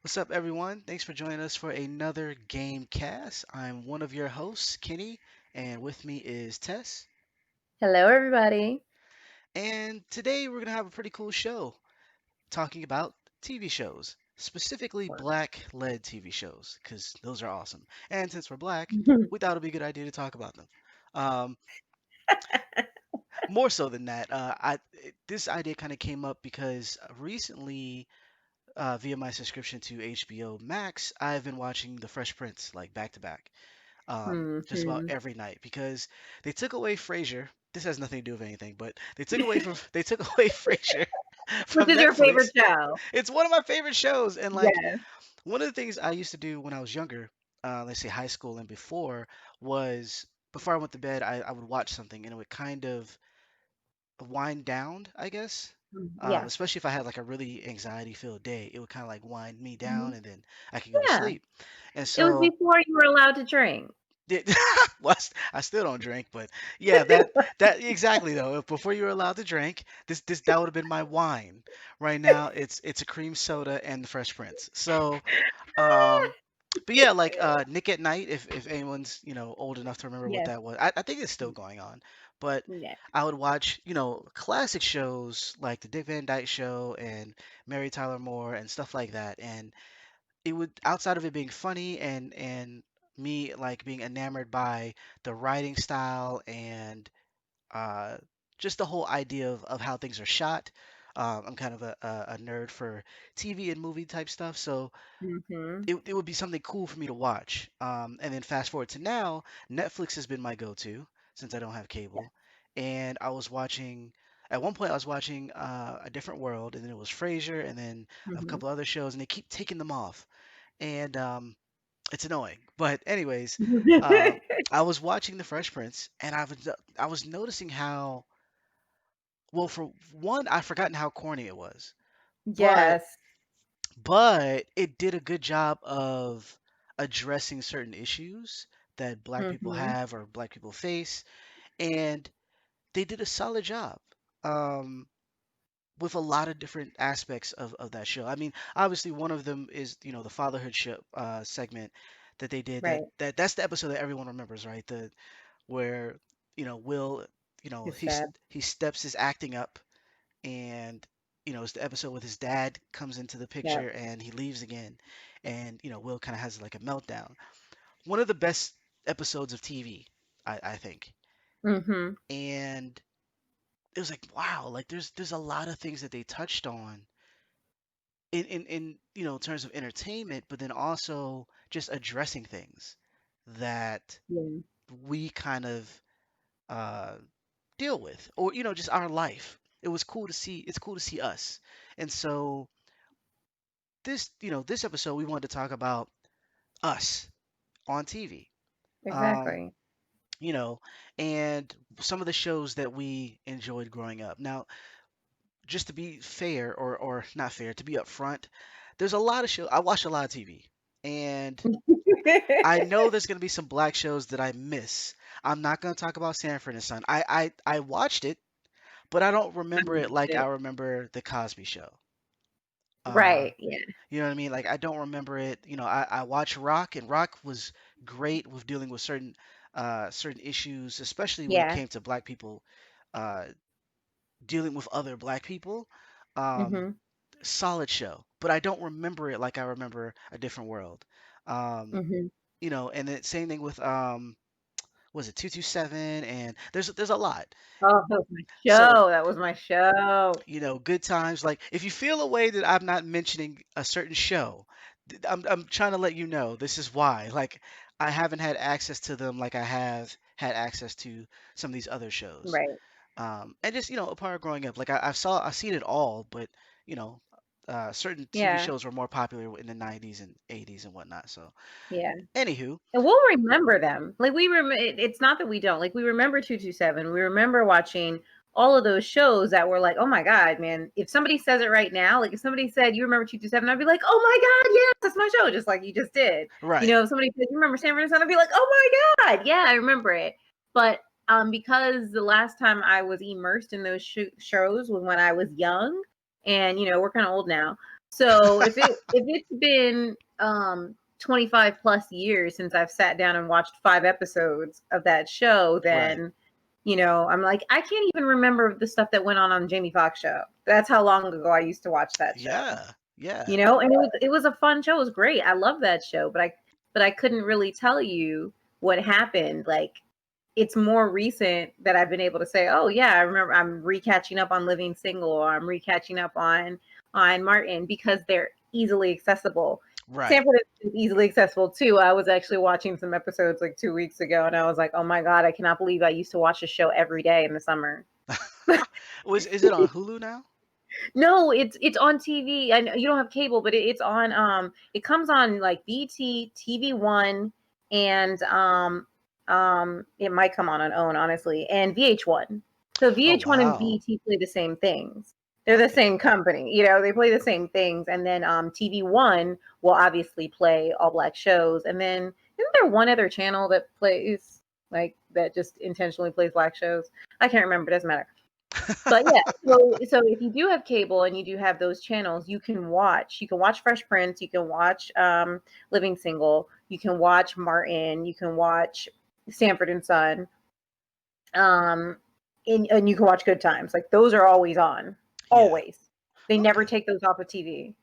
What's up, everyone? Thanks for joining us for another game cast. I'm one of your hosts, Kenny, and with me is Tess. Hello, everybody. And today we're going to have a pretty cool show talking about TV shows, specifically black led TV shows, because those are awesome. And since we're black, we thought it'd be a good idea to talk about them. Um, More so than that, this idea kind of came up because recently, via my subscription to HBO Max, I've been watching The Fresh Prince like back to back. Just about Hmm. every night because they took away Frasier. This has nothing to do with anything, but they took away Frasier Which from is your favorite Netflix. show? It's one of my favorite shows, and like Yes. one of the things I used to do when I was younger, let's say high school and before, was before I went to bed, I would watch something and it would kind of wind down, I guess. Yeah. Especially if I had like a really anxiety-filled day, it would kind of like wind me Mhm. down, and then I could go to Yeah. sleep. And It was so before you were allowed to drink. Did well, I still don't drink, but yeah, that exactly though. If before you were allowed to drink, this that would have been my wine. Right now, it's a cream soda and the Fresh Prince. So, um, but yeah, like Nick at Night. If anyone's old enough to remember what Yes. that was, I think it's still going on. But Yeah. I would watch classic shows like the Dick Van Dyke Show and Mary Tyler Moore and stuff like that, and it would outside of it being funny and me like being enamored by the writing style and uh, just the whole idea of how things are shot. I'm kind of a nerd for TV and movie type stuff, so Hmm. it would be something cool for me to watch. And then fast forward to now, Netflix has been my go-to since I don't have cable. And I was watching, at one point, I was watching A Different World, and then it was Frasier, and then a Hmm. couple other shows, and they keep taking them off and it's annoying. But anyways, um, I was watching The Fresh Prince, and I was noticing how well, for one, I've forgotten how corny it was, but Yes. it did a good job of addressing certain issues that Black people Hmm. have or Black people face, and they did a solid job. Um, with a lot of different aspects of that show. I mean, obviously one of them is, the fatherhood show segment that they did Right. that's the episode that everyone remembers, right? The where, Will, His dad. he steps his acting up and it's the episode with his dad comes into the Yep. picture and he leaves again and Will kind of has like a meltdown. One of the best episodes of TV, I think. Hmm. And it was like, wow, like there's a lot of things that they touched on in terms of entertainment, but then also just addressing things that Yeah. we kind of uh, deal with, or just our life. It was cool to see. It's cool to see us, and so this episode we wanted to talk about us on TV. Um, Exactly. you know, and some of the shows that we enjoyed growing up. Now, just to be fair, or not fair, to be upfront, there's a lot of shows. I watch a lot of TV, and I know there's gonna be some black shows that I miss. I'm not gonna talk about Sanford and Son. I watched it, but I don't I remember it watched like I it. remember the Cosby Show. Uh, Right. Yeah. you know what I mean? Like I don't remember it. I watched Rock, and Rock was great with dealing with certain issues, especially when it Yeah. came to black people uh, dealing with other black people. Um, Hmm. Solid show, but I don't remember it like I remember A Different World. Um, Hmm. and then same thing with was it 227, and there's a lot. Oh, that was my So, show. That was my show. good times. Like if you feel a way that I'm not mentioning a certain show, I'm trying to let you know this is why. Like I haven't had access to them like I have had access to some of these other shows. Right. And just a part of growing up, like I've seen it all, but you know, certain TV Yeah. shows were more popular in the 90s and 80s and whatnot. So, Yeah. anywho, And we'll remember them. Like, it's not that we don't. Like, we remember 227. We remember watching all of those shows that were like, "Oh my god, man." If somebody says it right now, like if somebody said, "You remember 227?" I'd be like, "Oh my god, yes, that's my show," just like you just did. right. If somebody said, "You remember Sanford and Son?" I'd be like, "Oh my god, yeah, I remember it." But because the last time I was immersed in those shows was when I was young, and we're kind of old now. So if it's been 25 plus years since I've sat down and watched 5 episodes of that show, Right. then I'm like, I can't even remember the stuff that went on Jamie Foxx show. That's how long ago I used to watch that show. Yeah. Yeah. And it was a fun show. It was great. I love that show, but I couldn't really tell you what happened. Like, it's more recent that I've been able to say, oh yeah, I remember I'm recatching up on Living Single, or I'm recatching up on Martin, because they're easily accessible. Right. Sanford is easily accessible too. I was actually watching some episodes like 2 weeks ago, and I was like, oh my god, I cannot believe I used to watch the show every day in the summer. Was is it on Hulu now? No, it's on TV. I know you don't have cable, but it's on. It comes on like BT, TV1, and it might come on OWN, honestly, and VH1. So Oh VH1 and wow. BT play the same things. They're the Okay. same company. They play the same things, and then TV1 will obviously play all black shows, and then isn't there one other channel that plays like that just intentionally plays black shows? I can't remember. It doesn't matter. But yeah, so if you do have cable and you do have those channels, you can watch Fresh Prince, you can watch Living Single, you can watch Martin, you can watch Sanford and Son, um and you can watch Good Times. Like, those are always on. Yeah. Always. They never Okay. take those off of TV.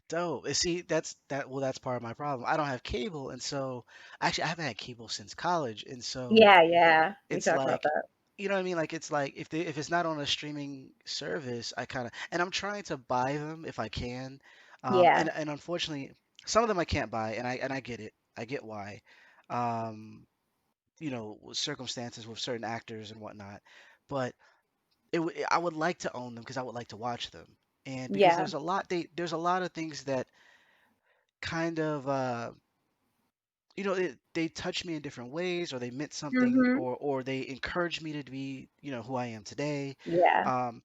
Dope. See, that's part of my problem. I don't have cable, and so actually I haven't had cable since college, and so Yeah, yeah. We it's talked about like, that. you know what I mean? Like it's like if it's not on a streaming service, I kind of, and I'm trying to buy them if I can. Yeah. And unfortunately, some of them I can't buy, and I get it. I get why. Um, with circumstances with certain actors and whatnot. But I would like to own them because I would like to watch them. And because Yeah. there's a lot of things that kind of they touch me in different ways, or they meant something, Mhm. or they encourage me to be, who I am today. Yeah. Um,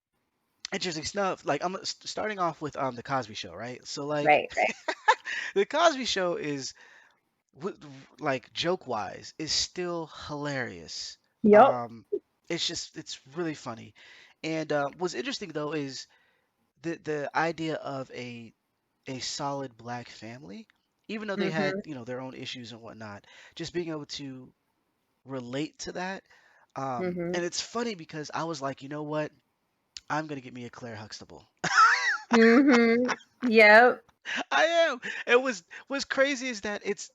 Interesting stuff. Like I'm starting off with the Cosby Show, right? So like Right, right. the Cosby Show is like joke wise is still hilarious. Yep. Um, it's really funny. And what's interesting though is the idea of a solid black family, even though they had, Mhm. their own issues and whatnot, just being able to relate to that. Mhm. And it's funny because I was like, you know what? I'm gonna get me a Claire Huxtable. Mhm. Yep. I am. It was crazy is that it's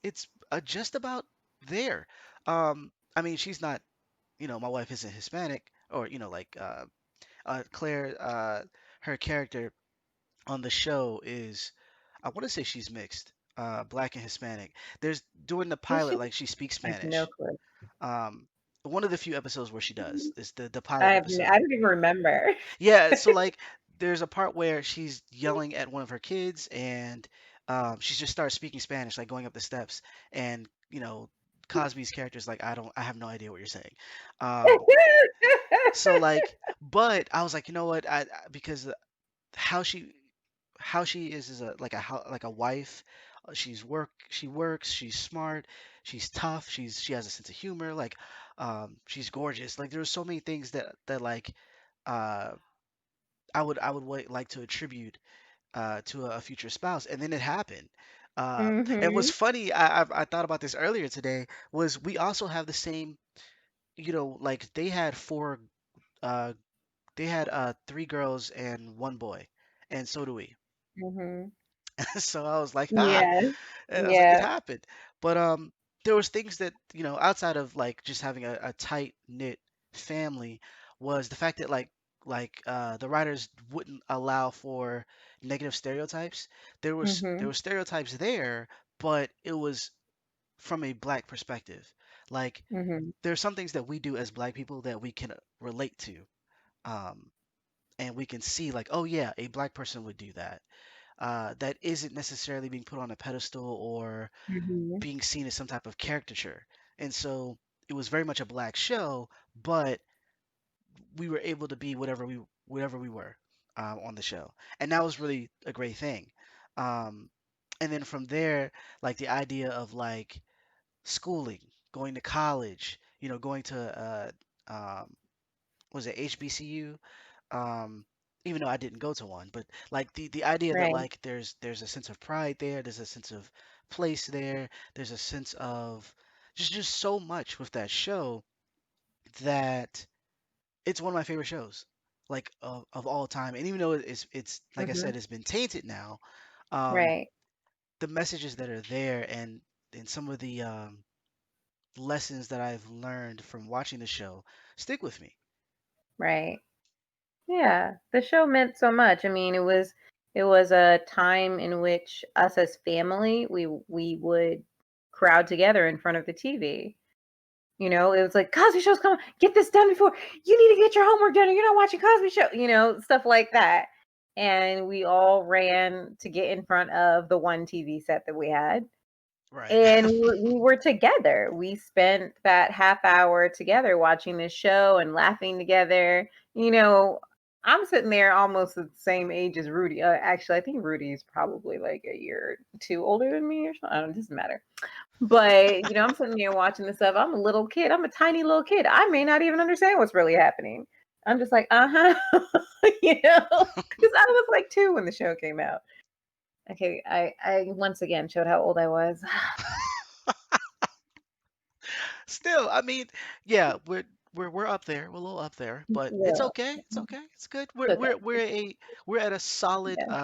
just about there. I mean, she's not. My wife isn't Hispanic, or like Claire. Her character on the show is, I want to say she's mixed, black and Hispanic. There's during the Is pilot, she? like she speaks I have no Spanish. clue. Um, One of the few episodes where she does is the I pilot have. I episode. don't even remember. Yeah, so like there's a part where she's yelling at one of her kids, and she just starts speaking Spanish, like going up the steps, and Cosby's character is like, I have no idea what you're saying. Um, so like, but I was like, you know what, because how she how she is a like a wife. She works, she's smart, she's tough, she has a sense of humor, like she's gorgeous. Like there's so many things that like uh like to attribute to a future spouse, and then it happened. And what's Mhm. funny, I thought about this earlier today, was we also have the same, like uh, they had three girls and one boy, and so do we. Mhm. So I was like, ah, Yeah. and I was like, it Yeah. happened. But there was things that, outside of like just having a tight knit family, was the fact that the writers wouldn't allow for negative stereotypes. There Mhm. were stereotypes there, but it was from a black perspective. Like Mhm. there are some things that we do as black people that we can relate to. Um, and we can see like, oh yeah, a black person would do that. That isn't necessarily being put on a pedestal or Mhm. being seen as some type of caricature. And so it was very much a black show, but we were able to be whatever we were on the show, and that was really a great thing. Um, and then from there, like the idea of like schooling, going to college, going to was it HBCU? Um, even though I didn't go to one, but like the idea that Right. like there's a sense of pride there, there's a sense of place there, there's a sense of just so much with that show that it's one of my favorite shows, like of all time. And even though it's like I Hmm. said, it's been tainted now, um, Right. the messages that are there and some of the lessons that I've learned from watching the show stick with me. Right. Yeah. The show meant so much. I mean, it was a time in which us as family, we would crowd together in front of the TV. It was like Cosby Show's coming. Get this done before you need to get your homework done, or you're not watching Cosby Show. Stuff like that. And we all ran to get in front of the one TV set that we had, Right. and we were together. We spent that half hour together watching this show and laughing together. You know, I'm sitting there almost at the same age as Rudy. Actually, I think Rudy's probably like a year or two older than me or something. I don't, it doesn't matter. But, I'm sitting there watching this stuff. I'm a little kid. I'm a tiny little kid. I may not even understand what's really happening. I'm just like, uh-huh. Because I was like 2 when the show came out. Okay, I once again showed how old I was. Still, I mean, yeah, we're up there. We're a little up there, but it's Yeah, okay. It's okay. It's good. it's okay. We're at a solid Yeah,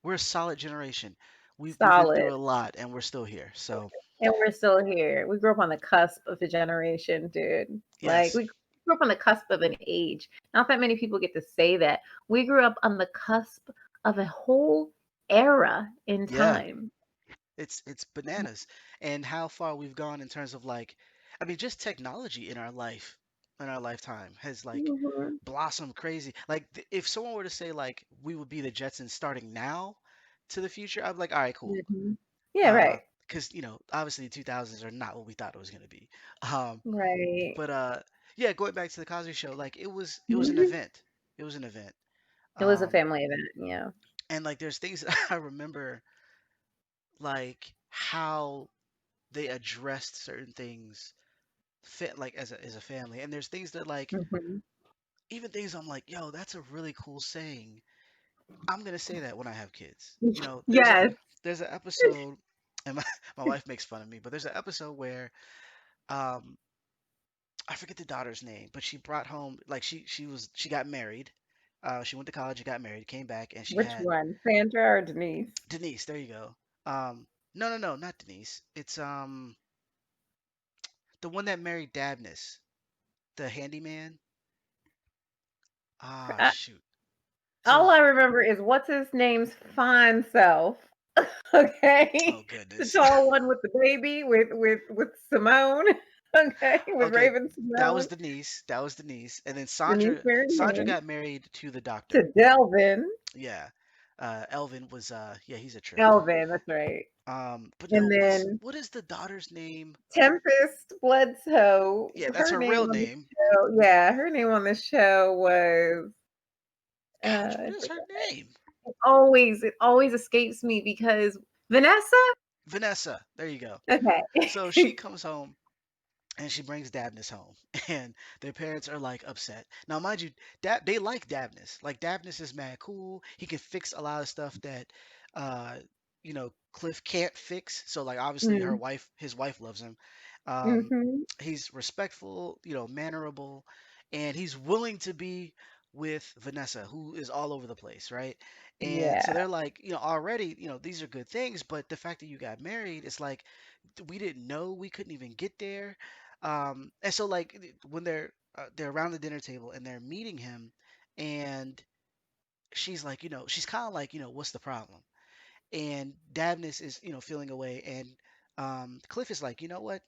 we're a solid generation. We've been solid. through a lot and we're still here. So, And we're still here. We grew up on the cusp of a generation, dude. Like, yes. we grew up on the cusp of an age. Not that many people get to say that. We grew up on the cusp of a whole era in Yeah. time. It's bananas and how far we've gone in terms of like I mean just technology in our lifetime has like Mhm, blossomed crazy. Like if someone were to say like we would be the Jetsons starting now to the future, I'd be like, all right, cool. mhm. Yeah, right. Because obviously the 2000s are not what we thought it was gonna be. Um, Right. but yeah, going back to the Cosby Show, like it was an Mhm. event. It was an event. It was a Um, family event, yeah. and like there's things that I remember like how they addressed certain things fit like as a family, and there's things that like Mhm. even things I'm like, yo, that's a really cool saying. I'm gonna say that when I have kids. Yes. There's an episode, and my wife makes fun of me, but there's an episode where um I forget the daughter's name, but she brought home like she got married. She went to college and got married, came back, and she Which had one? Sandra or Denise? Denise. There you go. No, no, no, not Denise. It's the one that married Dabness, the handyman. Ah, Uh, shoot. So, all I remember is what's his name's fine self. oh Okay. The goodness. tall one with the baby with Simone. Okay, with Okay, Raven that was Simone. Denise. That was Denise. And then Denise married Sandra him. got married to the doctor. To Delvin. Yeah. Elvin was yeah, he's a trip. Elvin, that's right. But no, And then what is the daughter's name? Tempest Bledsoe, Yeah, that's her her name real on the name. show, yeah, her name on the show was Gosh, what I is her forget. name? It always escapes me because Vanessa? Vanessa. There you go. Okay. So she comes home and she brings Dabness home, and their parents are like upset. Now, mind you, they like Dabness. Like Dabness is mad cool. He can fix a lot of stuff that, uh, Cliff can't fix. So like obviously Mm, his wife loves him. Um, mhm. he's respectful, mannerable, and he's willing to be with Vanessa, who is all over the place, right? And so Yeah. they're like, already, these are good things, but the fact that you got married, it's like we didn't know we couldn't even get there. And so like when they're around the dinner table and they're meeting him, and she's like, she's kind of like, what's the problem? And Dabness is, feeling away, and Cliff is like, you know what?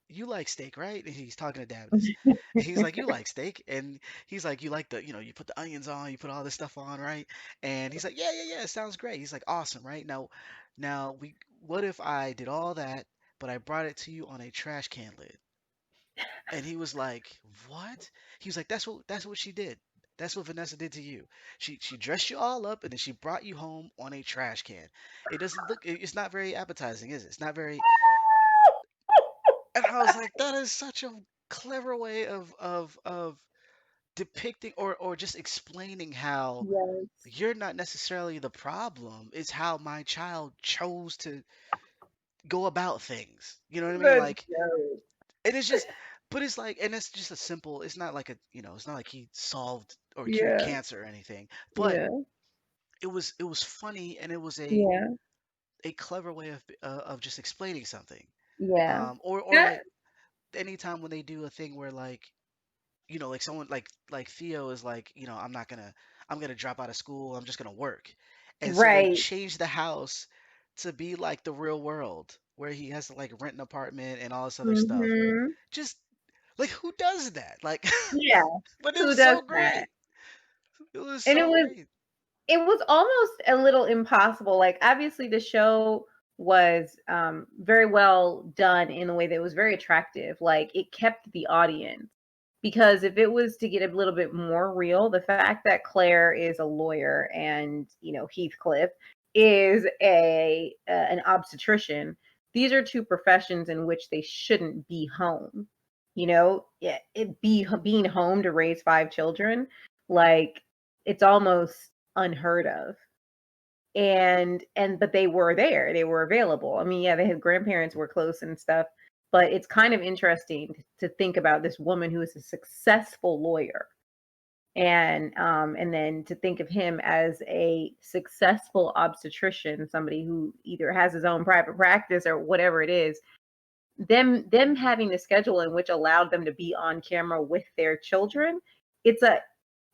You like steak, right? And he's talking to Dabness. And he's like, you like steak? And he's like, you like you put the onions on, you put all this stuff on, right? And he's like, yeah, yeah, yeah, it sounds great. He's like, awesome, right? Now what if I did all that, but I brought it to you on a trash can lid? And he was like, what? He was like, that's what she did. That's what Vanessa did to you. She dressed you all up and then she brought you home on a trash can. It doesn't look. It's not very appetizing, is it? It's not very. And I was like, that is such a clever way of depicting or just explaining how Yes. you're not necessarily the problem. It's how my child chose to go about things. You know what I mean? That's Like, dope. and it's just, but it's like, and it's just a simple. It's not like a, it's not like he solved or cured Yeah. cancer or anything. But Yeah. it was funny, and it was Yeah. a clever way of just explaining something. Yeah. Or That like anytime when they do a thing where like like someone like Theo is like, I'm gonna drop out of school, I'm just gonna work. And so they right. change the house to be like the real world where he has to like rent an apartment and all this other stuff. Mm-hmm. Just like who does that? Like Yeah. but it Who was does so that? great. It was And so great. it was almost a little impossible. Like obviously the show was very well done in a way that was very attractive. Like it kept the audience because if it was to get a little bit more real, the fact that Claire is a lawyer and Heathcliff is a an obstetrician, these are two professions in which they shouldn't be home. Being home to raise five children, like it's almost unheard of. And but they were there, they were available. I mean, yeah, they had grandparents were close and stuff, but it's kind of interesting to think about this woman who is a successful lawyer, and then to think of him as a successful obstetrician, somebody who either has his own private practice or whatever it is. Them having the schedule in which allowed them to be on camera with their children, it's a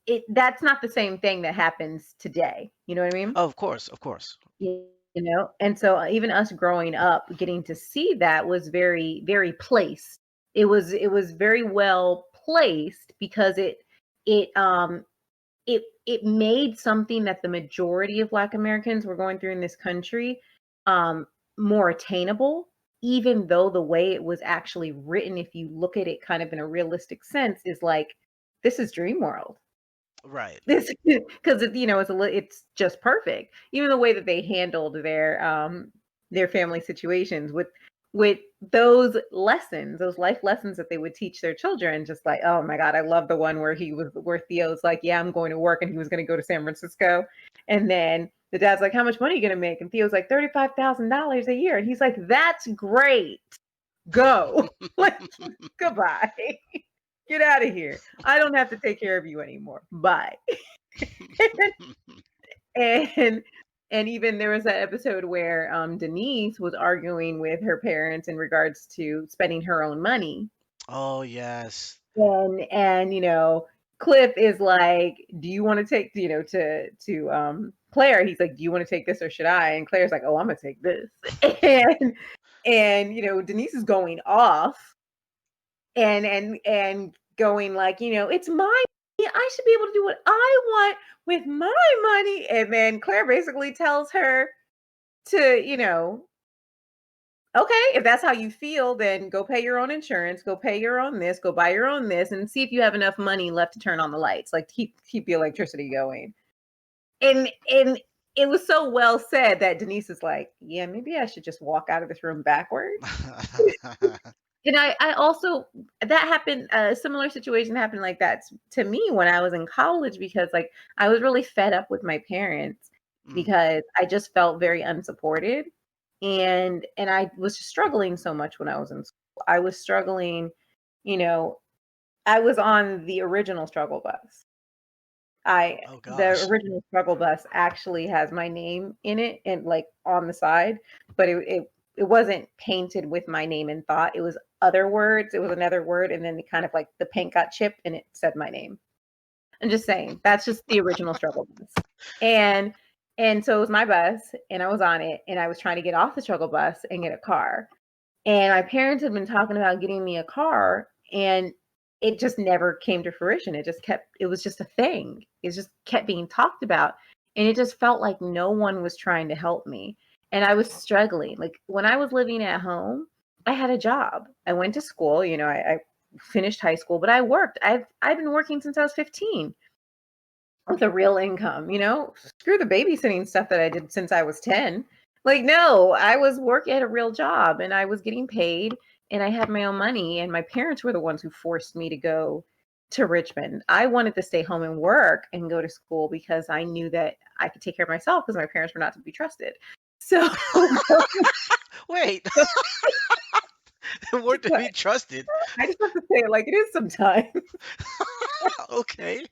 it that's not the same thing that happens today. You know what I mean? Oh, of course, of course. And so even us growing up getting to see that was very very placed. It was very well placed because it it made something that the majority of Black Americans were going through in this country um more attainable, even though the way it was actually written, if you look at it kind of in a realistic sense, is like this is dream world. Right. This because it's just perfect. Even the way that they handled their family situations with those lessons, those life lessons that they would teach their children, just like, oh my God, I love the one where Theo's like, yeah, I'm going to work, and he was going to go to San Francisco. And then the dad's like, how much money are you going to make? And Theo's like, $35,000 a year. And he's like, that's great. Go. Like, goodbye. Get out of here. I don't have to take care of you anymore. Bye. and and even there was that episode where Denise was arguing with her parents in regards to spending her own money. Oh, yes. And Cliff is like, do you want to take, to Claire, he's like, do you want to take this or should I? And Claire's like, oh, I'm gonna take this. And Denise is going off and going like, it's my money. I should be able to do what I want with my money. And then Claire basically tells her to, okay, if that's how you feel, then go pay your own insurance, go pay your own this, go buy your own this, and see if you have enough money left to turn on the lights, like keep the electricity going. And it was so well said that Denise is like, yeah, maybe I should just walk out of this room backwards. And I also that happened a similar situation happened like that to me when I was in college, because like I was really fed up with my parents Mm. because I just felt very unsupported, and I was struggling so much when I was in school. I was struggling, you know, I was on the original struggle bus. I Oh The gosh. original struggle bus actually has my name in it and like on the side, but it wasn't painted with my name in thought. It was other words. It was another word, and then kind of like the paint got chipped and it said my name. I'm just saying that's just the original struggle bus. And and so it was my bus, and I was on it, and I was trying to get off the struggle bus and get a car. And my parents had been talking about getting me a car, and it just never came to fruition. It was just a thing. It just kept being talked about. And it just felt like no one was trying to help me. And I was struggling. Like when I was living at home, I had a job. I went to school, I finished high school, but I worked. I've been working since I was 15 with a real income, screw the babysitting stuff that I did since I was 10. Like, no, I was working at a real job and I was getting paid and I had my own money. And my parents were the ones who forced me to go to Richmond. I wanted to stay home and work and go to school because I knew that I could take care of myself because my parents were not to be trusted. So Wait, they weren't to be trusted. I just have to say it like it is sometimes. Okay.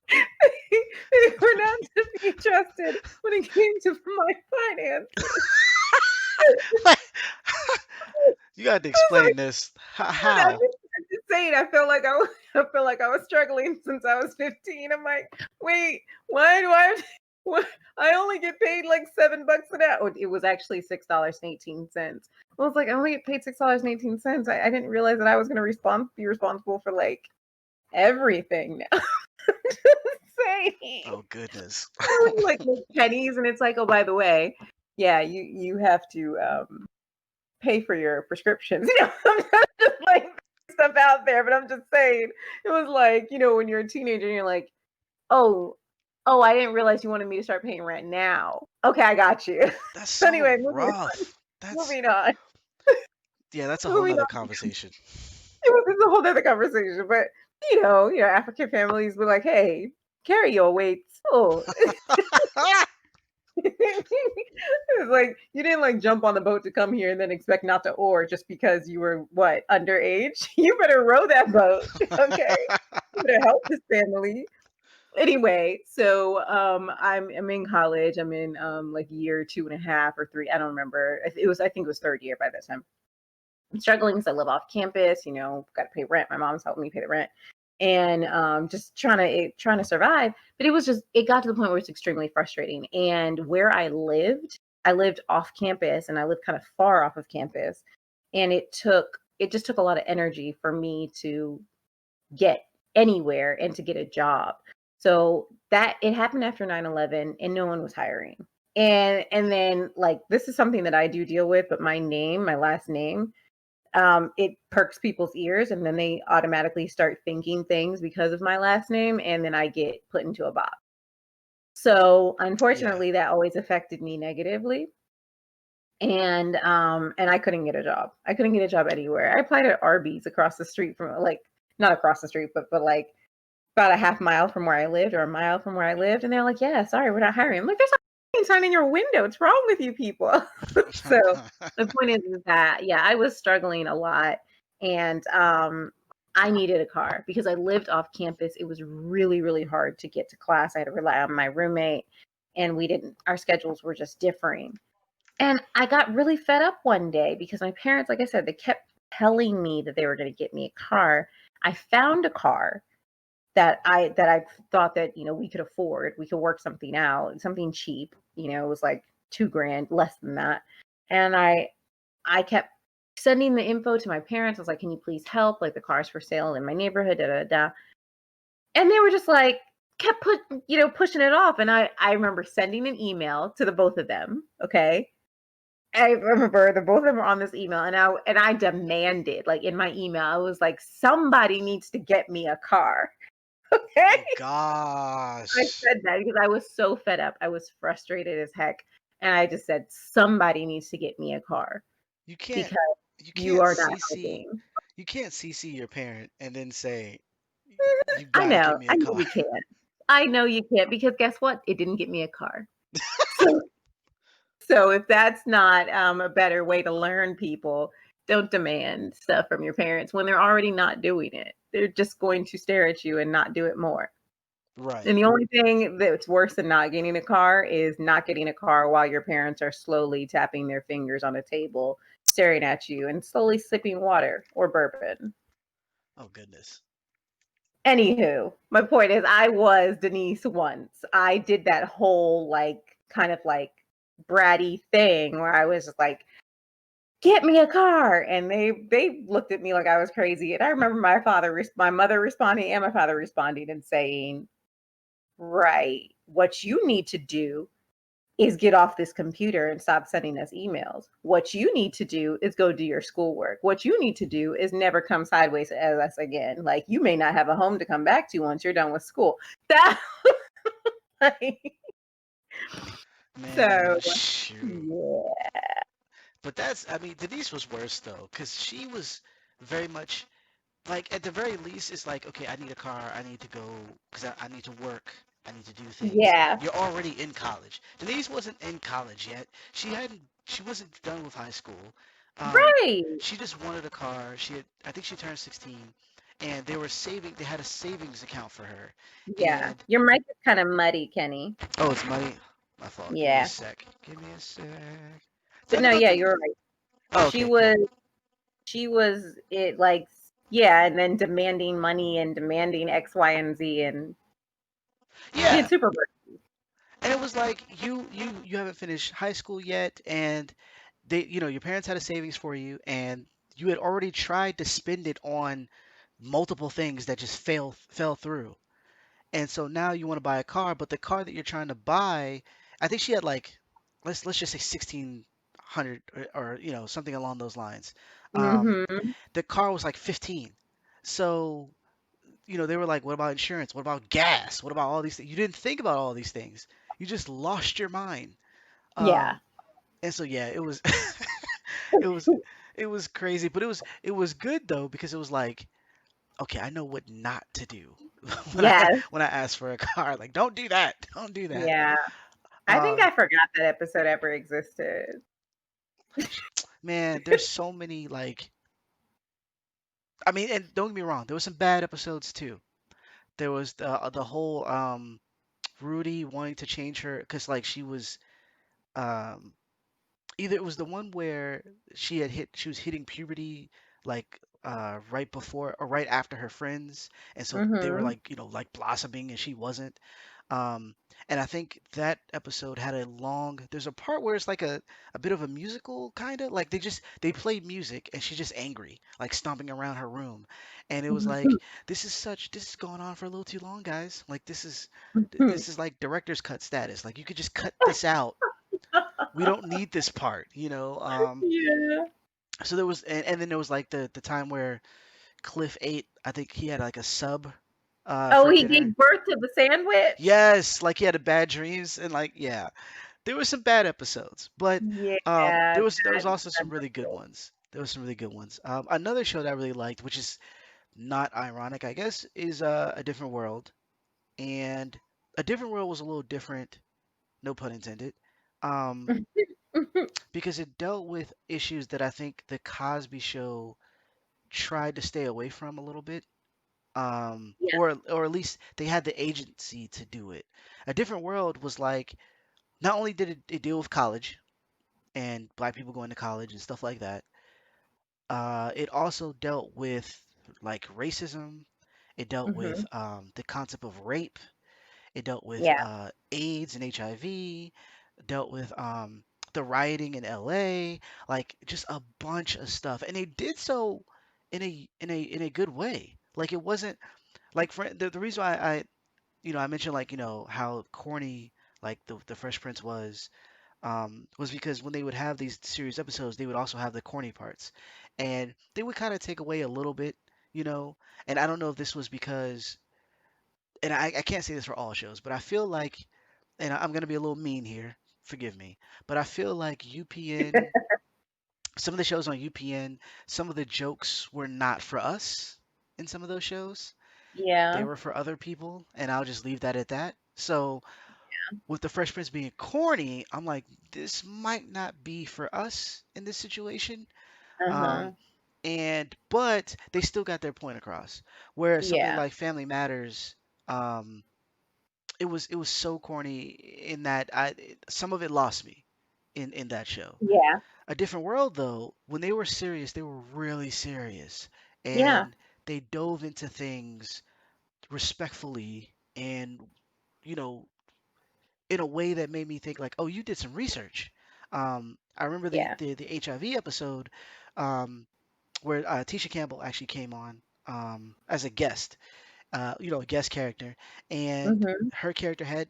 They were not to be trusted when it came to my finances. You got to I was explain like, this. I'm How? just, I'm just saying, I felt like I was struggling since I was 15. I'm like, wait, why do I, what, I only get paid like $7 an hour. It was actually $6.18. I was like, I only get paid $6.18. I didn't realize that I was going to be responsible for like everything now. Just saying. Oh goodness. Like make pennies, and it's like, oh, by the way, yeah, you have to pay for your prescriptions. I'm not just like stuff out there, but I'm just saying it was like, when you're a teenager and you're like, oh, oh, I didn't realize you wanted me to start paying rent now. Okay, I got you. That's So so anyway, rough. That's moving on, yeah, that's a whole moving nother on. conversation. It's a whole other conversation, but African families were like, hey, carry your weights. Oh, it's like you didn't like jump on the boat to come here and then expect not to oar just because you were what underage. You better row that boat, okay? You better help this family. Anyway, so I'm in college. I'm in like year two and a half or three. I don't remember. I think it was third year by that time. I'm struggling because I live off campus. Got to pay rent. My mom's helping me pay the rent, and just trying to survive. But it got to the point where it's extremely frustrating. And where I lived off campus, and I lived kind of far off of campus, and it just took a lot of energy for me to get anywhere and to get a job. So that it happened after 9/11, and no one was hiring. And then like this is something that I do deal with, but my last name, it perks people's ears, and then they automatically start thinking things because of my last name, and then I get put into a box. So Yeah. unfortunately, that always affected me negatively, and I couldn't get a job. I couldn't get a job anywhere. I applied at Arby's across the street from like not across the street, but like about a half mile from where I lived or a mile from where I lived, and they're like, "Yeah, sorry, we're not hiring." I'm like, "There's a sign in your window. What's wrong with you people?" So the point is that yeah, I was struggling a lot, and I needed a car because I lived off campus. It was really really hard to get to class. I had to rely on my roommate, and we didn't. Our schedules were just differing. And I got really fed up one day because my parents, like I said, they kept telling me that they were going to get me a car. I found a car that I thought that we could afford. We could work something out, something cheap. It was like 2 grand, less than that. And I kept sending the info to my parents. I was like, "Can you please help? Like the car's for sale in my neighborhood." Da da da. And they were just like kept pushing it off. And I remember sending an email to the both of them. Okay. I remember the both of them were on this email, and I demanded, like in my email, I was like, somebody needs to get me a car. Okay. Oh I gosh. said that because I was so fed up. I was frustrated as heck. And I just said, somebody needs to get me a car You can't because you you can't are not CC helping. you can't CC your parent and then say you I gotta get know. me I a know car. you can't. I know you can't because guess what? It didn't get me a car. So, so if that's not a better way to learn people, don't demand stuff from your parents when they're already not doing it. They're just going to stare at you and not do it more. Right. And the only thing that's worse than not getting a car is not getting a car while your parents are slowly tapping their fingers on a table, staring at you, and slowly sipping water or bourbon. Oh goodness. Anywho, my point is, I was Denise once. I did that whole, like, kind of like bratty thing where I was just like, get me a car. And they looked at me like I was crazy. And I remember my mother responding and my father responding and saying, right, what you need to do is get off this computer and stop sending us emails. What you need to do is go do your schoolwork. What you need to do is never come sideways at us again. Like you may not have a home to come back to once you're done with school. That like, Man, so shoot. yeah. But that's I mean Denise was worse though cuz she was very much like at the very least, it's like, okay, I need a car, I need to go because I need to work, I need to do things. Yeah. You're already in college. Denise wasn't in college yet. She wasn't done with high school. Right. She just wanted a car. I think she turned 16, and they were saving. They had a savings account for her, Yeah. and Your mic is kind of muddy, Kenny. oh, it's money. My fault. Give me a Yeah. sec. Give me a sec. But Talk no, about yeah, the. you're right. Oh, She okay, cool. was she was it like yeah, and then demanding money and demanding X, Y, and Z and being Yeah, super and it was like you haven't finished high school yet, and your parents had a savings for you, and you had already tried to spend it on multiple things that just fell through. And so now you want to buy a car, but the car that you're trying to buy, I think she had like, let's just say 1600 or something along those lines. mm-hmm. The car was like 15. So they were like, what about insurance? What about gas? What about all these things? You didn't think about all these things. You just lost your mind. Yeah. Um, and so yeah, it was it was it was crazy, but it was good though because it was like, okay, I know what not to do when I Yes. when I ask for a car. Like, don't do that. Don't do that. Yeah. I think Um, I forgot that episode ever existed. man, there's so many like, I mean, and don't get me wrong, there was some bad episodes too. There was the whole Rudy wanting to change her because like she was um either it was the one where she was hitting puberty like right before or right after her friends, and so they were Mm-hmm. like like blossoming and she wasn't. um and I think that episode had there's a part where it's like a bit of a musical kind of like they played music and she's just angry like stomping around her room, and it was like, this is going on for a little too long, guys. Like this is like director's cut status. Like you could just cut this out. We don't need this part. Yeah. So there was, and then there was like the time where Cliff ate, I think he had like a sub Oh, for he dinner. gave birth to the sandwich? Yes, like he had a bad dreams, and like, yeah, there were some bad episodes, but Yeah, there was also some that's really good brutal. ones. There was some really good ones. Another show that I really liked, which is not ironic, I guess, is A Different World. And A Different World was a little different, no pun intended, um, because it dealt with issues that I think the Cosby Show tried to stay away from a little bit. Yeah. Or at least they had the agency to do it. A Different World was like, not only did it deal with college and black people going to college and stuff like that, it also dealt with like racism. It dealt with Hmm. the concept of rape. It dealt with Yeah. AIDS and HIV. Dealt with the rioting in LA, like just a bunch of stuff, and they did so in a good way. Like it wasn't like the reason why I mentioned like how corny like the Fresh Prince was because when they would have these serious episodes, they would also have the corny parts, and they would kind of take away a little bit, you know. And I don't know if this was because, and I can't say this for all shows, but I feel like, and I'm gonna be a little mean here, forgive me, but I feel like UPN, some of the shows on UPN, some of the jokes were not for us in some of those shows. They Yeah. were for other people, and I'll just leave that at that. So with the Fresh Prince being corny, I'm like, this might not be for us in this situation. Uh-huh. Um, but they still got their point across. Whereas something Yeah. like Family Matters, um, it was so corny in that some of it lost me in that show. Yeah. A Different World though, when they were serious, they were really serious, Yeah. and they dove into things respectfully and you know in a way that made me think like, oh, you did some research. I remember the Yeah. the, the HIV episode um, where Tisha Campbell actually came on as a guest, a guest character, and Hmm. her character had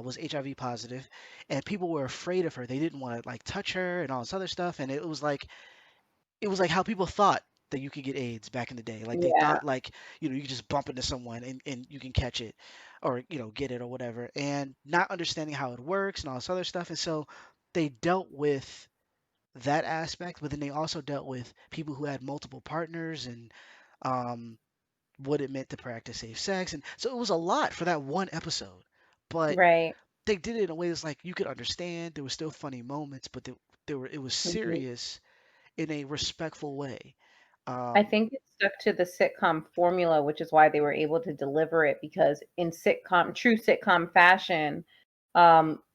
was HIV positive, and people were afraid of her. They didn't want to like touch her and all this other stuff, and it was like how people thought that you could get AIDS back in the day. Like they Yeah. thought like, you could just bump into someone and you can catch it or, get it or whatever. And not understanding how it works and all this other stuff. And so they dealt with that aspect, but then they also dealt with people who had multiple partners and um, what it meant to practice safe sex, and so it was a lot for that one episode. But Right. they did it in a way that's like you could understand. There were still funny moments, but there were it was Mhm. serious in a respectful way. I Um, think it stuck to the sitcom formula, which is why they were able to deliver it because in true sitcom fashion,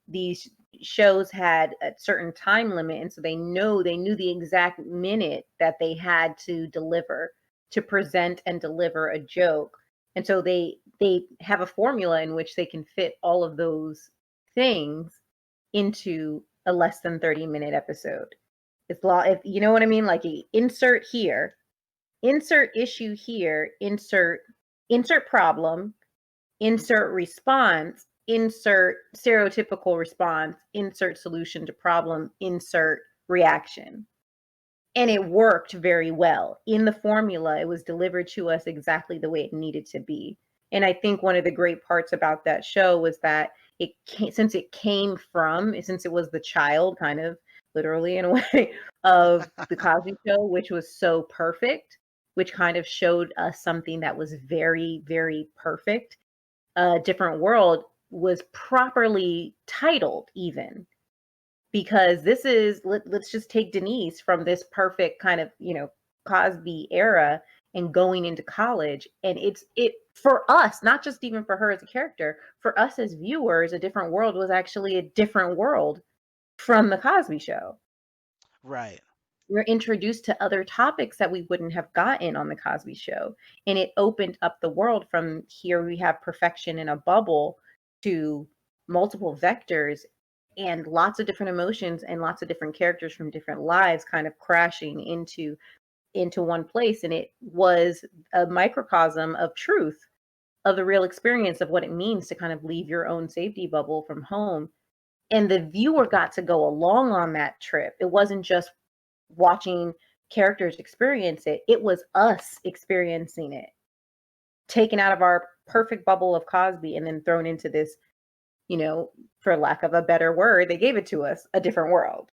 these shows had a certain time limit, and so they knew the exact minute that they had to deliver to present and deliver a joke, and so they have a formula in which they can fit all of those things into a less than 30-minute episode. It's law if you know what I mean, like insert here, insert issue here, insert problem, insert response, insert stereotypical response, insert solution to problem, insert reaction. And it worked very well. In the formula, it was delivered to us exactly the way it needed to be. And I think one of the great parts about that show was that since it came from, since it was the child, kind of literally in a way, of the Cosby Show, which was so perfect, which kind of showed us something that was very, very perfect. A Different World was properly titled, even because let's just take Denise from this perfect kind of, Cosby era and going into college, and it for us, not just even for her as a character, for us as viewers, A Different World was actually a different world from the Cosby Show. right. We're introduced to other topics that we wouldn't have gotten on the Cosby Show, and it opened up the world. From here we have perfection in a bubble to multiple vectors and lots of different emotions and lots of different characters from different lives kind of crashing into one place, and it was a microcosm of truth, of the real experience of what it means to kind of leave your own safety bubble from home, and the viewer got to go along on that trip. It wasn't just watching characters experience it, it was us experiencing it, taken out of our perfect bubble of Cosby and then thrown into this, for lack of a better word, they gave it to us, a different world.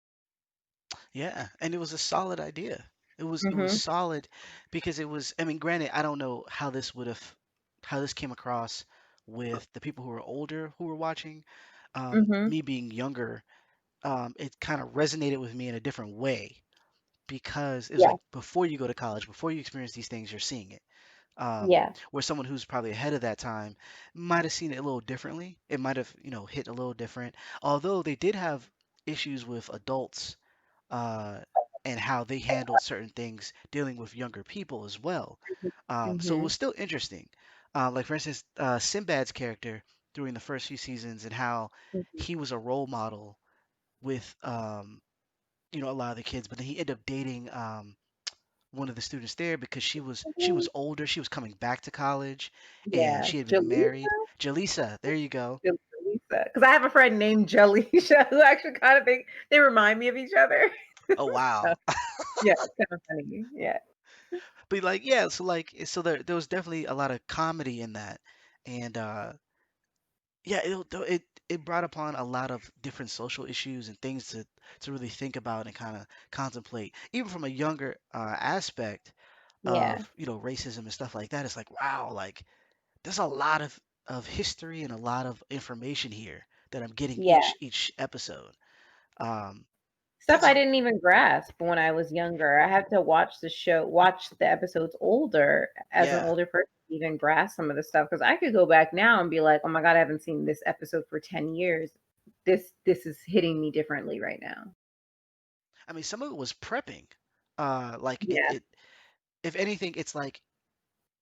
Yeah, and it was a solid idea. It was Mhm. solid because it was. I mean, granted, I don't know how this came across with the people who were older who were watching. Mhm. Me being younger, it kind of resonated with me in a different way because it was Yeah. like before you go to college, before you experience these things, you're seeing it. Yeah. Where someone who's probably ahead of that time might have seen it a little differently. It might have, hit a little different. Although they did have issues with adults uh, and how they handled certain things dealing with younger people as well. So it Mhm. was still interesting. Like for instance, Sinbad's character during the first few seasons and how Mhm. he was a role model with a lot of the kids, but then he ended up dating one of the students there because she was Mhm. older, she was coming back to college, and Yeah, she had been Jaleesa? married. Jaleesa, there you go. Jaleesa, because I have a friend named Jaleesa who actually kind of think they remind me of each other. Oh So, wow. yeah, it's kind of funny. Yeah. But like yeah, so so there was definitely a lot of comedy in that, and yeah, it brought upon a lot of different social issues and things to really think about and kind of contemplate, even from a younger aspect Yeah. of racism and stuff like that. It's like wow, like there's a lot of history and a lot of information here that I'm getting Yeah. each episode. Um, Stuff that's I didn't even grasp when I was younger. I had to watch the episodes older as an yeah. older person to even grasp some of the stuff. Because I could go back now and be like, "Oh my god, I haven't seen this episode for 10 years. This is hitting me differently right now." I mean, some of it was prepping. Like Yeah. if anything, it's like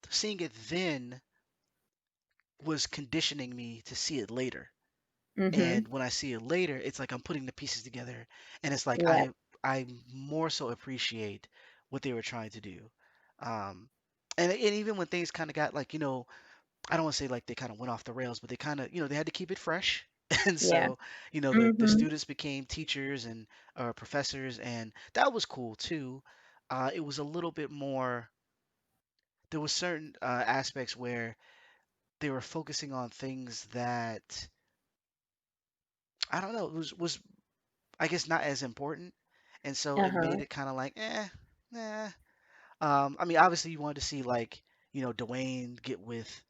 seeing it then was conditioning me to see it later. And Mhm. when I see it later, it's like I'm putting the pieces together, and it's like Yeah. I more so appreciate what they were trying to do. Um, and even when things kind of got like I don't want to say like they kind of went off the rails, but they kind of they had to keep it fresh, and Yeah. so the Mhm. students became teachers and professors, and that was cool too. It was a little bit more. There was certain aspects where they were focusing on things that I don't know was I guess not as important, and so it Uh-huh. made it kind of like, eh. I mean, obviously you wanted to see like, Dwayne get with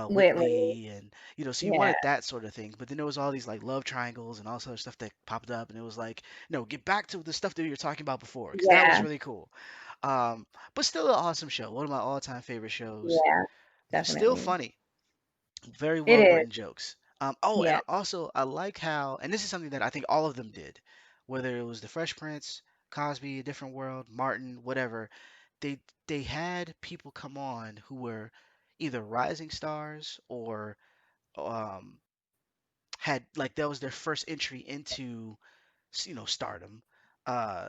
Whitley. Whitley, and so you Yeah. wanted that sort of thing. But then there was all these like love triangles and all this other stuff that popped up, and it was like, no, get back to the stuff that you were talking about before, because that was Yeah. really cool. But still an awesome show. One of my all-time favorite shows. Yeah. Still Definitely. funny. Very It well is. written jokes. Oh, and Yeah. also I like how, and this is something that I think all of them did, whether it was The Fresh Prince, Cosby, A Different World, Martin, whatever, they they had people come on who were either rising stars or um had like that was their first entry into stardom. Uh,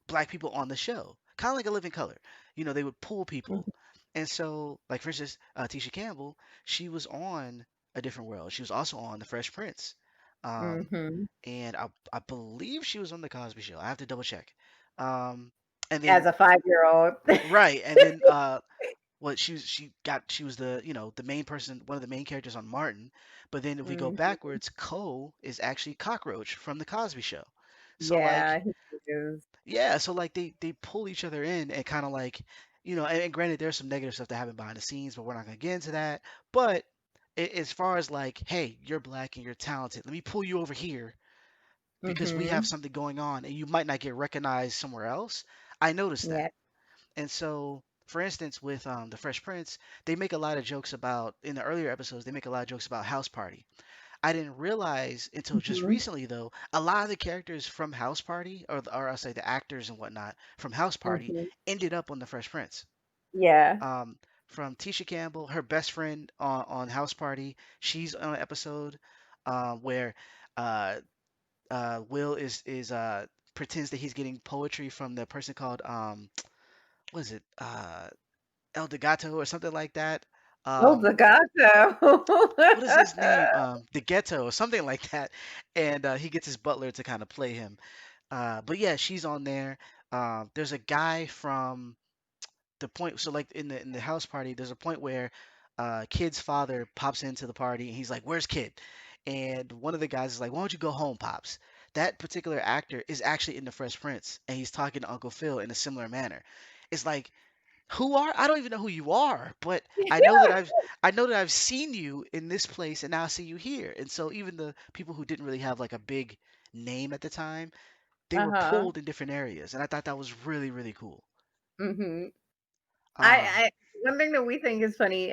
Black people on the show, kind of like A Living Color. They would pull people. And so, like for instance, Tisha Campbell, she was on A Different World. She was also on The Fresh Prince. Mm-hmm. And I believe she was on The Cosby Show. I have to double check. Um, and As then a 5-year-old. right, and then what she was the main person, one of the main characters on Martin. But then if we go Hmm. backwards, Cole is actually Cockroach from The Cosby Show. So like Yeah, he is. yeah, so like they pull each other in and kind of like, and granted there's some negative stuff that happened behind the scenes, but we're not gonna get into that. But as far as like, hey, you're black and you're talented, let me pull you over here because we have Hmm. something going on and you might not get recognized somewhere else. I noticed that. Yeah. And so, for instance, with the Fresh Prince, they make a lot of jokes about in the earlier episodes. They make a lot of jokes about House Party. I didn't realize until just Hmm. recently, though, a lot of the characters from House Party, or I'll say the actors and whatnot from House Party, Hmm. ended up on The Fresh Prince. Yeah. Um, from Tisha Campbell, her best friend on House Party, she's on an episode where uh, Will is pretends that he's getting poetry from the person called what is it, El Degato or something like that. Oh, Um, the gato. what is his name? The Ghetto or something like that. And he gets his butler to kind of play him. But yeah, she's on there. There's a guy from the point. So like in the house party, there's a point where Kid's father pops into the party and he's like, "Where's Kid?" And one of the guys is like, "Why don't you go home, pops?" That particular actor is actually in the Fresh Prince, and he's talking to Uncle Phil in a similar manner. It's like, who are I don't even know who you are, but I know that I've seen you in this place and now I see you here. And so even the people who didn't really have like a big name at the time, they were Uh-huh. pulled in different areas. And I thought that was really, really cool. Hmm. Um, I one thing that we think is funny,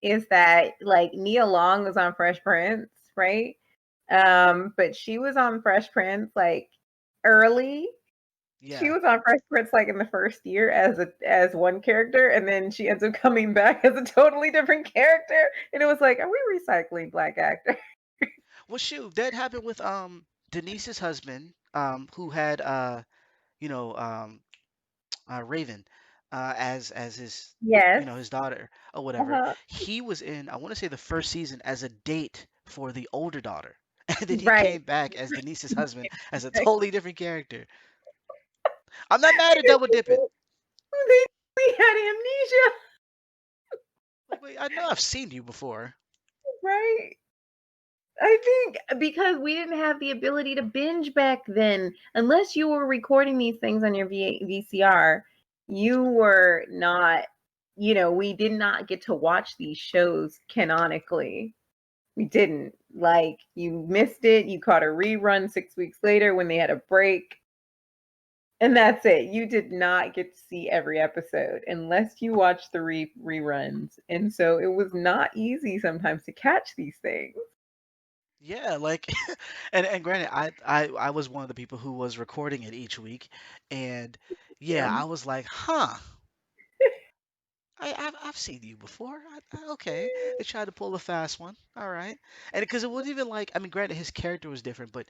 is that like Nia Long was on Fresh Prince, right? But she was on Fresh Prince like early. She yeah. was on Fresh Prince like in the first year as one character, and then she ends up coming back as a totally different character. And it was like, are we recycling black actors? Well, shoot, that happened with Denise's husband, who had you know, um, Raven, as his Yes. his daughter or whatever. Uh-huh. He was in, I want to say, the first season as a date for the older daughter, and then he Right. came back as Denise's husband as a totally different character. I'm not mad at double dipping. They we had amnesia, Like, wait, I know I've seen you before. right? I think because we didn't have the ability to binge back then, unless you were recording these things on your VCR, you were not, we did not get to watch these shows canonically. We didn't. Like, you missed it. You caught a rerun 6 weeks later when they had a break. And that's it. You did not get to see every episode unless you watched the reruns. And so it was not easy sometimes to catch these things. Yeah, like, and granted, I was one of the people who was recording it each week, and yeah, Yeah. I was like, huh. I've seen you before. Okay, they tried to pull a fast one. All right, and because it wasn't even like, I mean, granted his character was different, but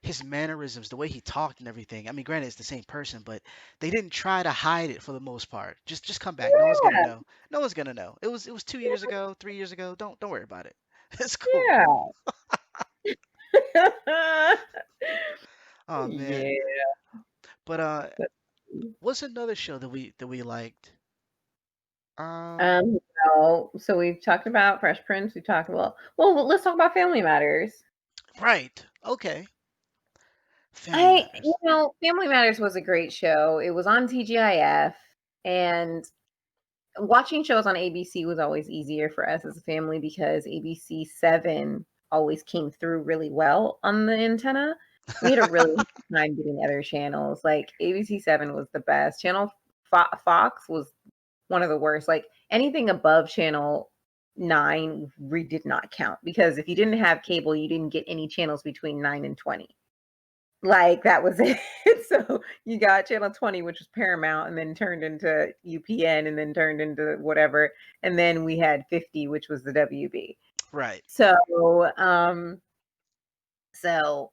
his mannerisms, the way he talked and everything. I mean, granted it's the same person, but they didn't try to hide it for the most part. Just come back. No one's gonna Yeah. know. No one's gonna know. It was 2 years ago, 3 years ago. Don't worry about it. It's cool. Yeah. Oh man. Yeah. But what's another show that we liked? Um, Um, so we've talked about Fresh Prince. We talked about, well, let's talk about Family Matters. right. Okay. Family Matters. Family Matters was a great show. It was on TGIF, And watching shows on ABC was always easier for us as a family because ABC 7 always came through really well on the antenna. We had a really hard time getting other channels. Like ABC 7 was the best. Channel Fox was one of the worst. Like anything above channel 9 we did not count because if you didn't have cable, you didn't get any channels between 9 and 20. Like, that was it. So, you got channel 20, which was Paramount, and then turned into UPN, and then turned into whatever, and then we had 50, which was the WB. Right. So, so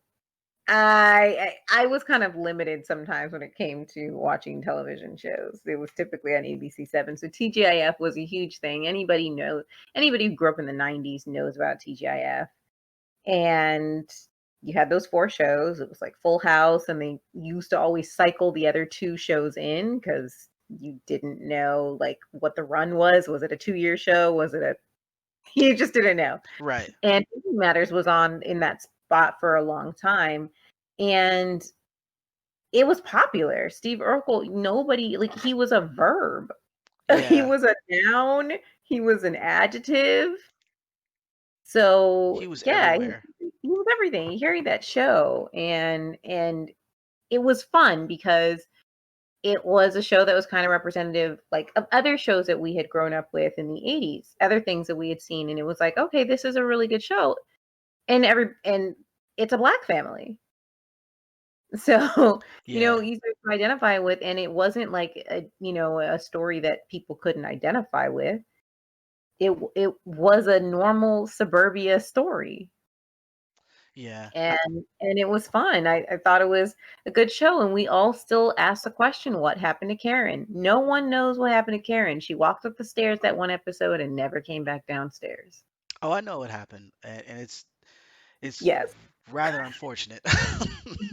I was kind of limited sometimes when it came to watching television shows. It was typically on ABC 7, so TGIF was a huge thing. Anybody who grew up in the '90s knows about TGIF. And you had those 4 shows. It was like Full House, and they used to always cycle the other 2 shows in because you didn't know, like, what the run was. Was it a 2-year show? Was it a you just didn't know. Right. And Family Matters was on in that spot for a long time, and it was popular. Steve Urkel, nobody like, he was a verb. He Yeah. was a noun, he was an adjective. So, He was yeah, everywhere. he was everything. He carried that show, and it was fun because it was a show that was kind of representative, like, of other shows that we had grown up with in the '80s, other things that we had seen, and it was like, "Okay, this is a really good show," and it's a Black family. So, Yeah. easier to identify with, and it wasn't like a story that people couldn't identify with. It was a normal suburbia story. Yeah. And it was fun. I thought it was a good show, and we all still ask the question, "What happened to Karen?" No one knows what happened to Karen. She walked up the stairs that one episode and never came back downstairs. Oh, I know what happened, and it's Yes. rather unfortunate.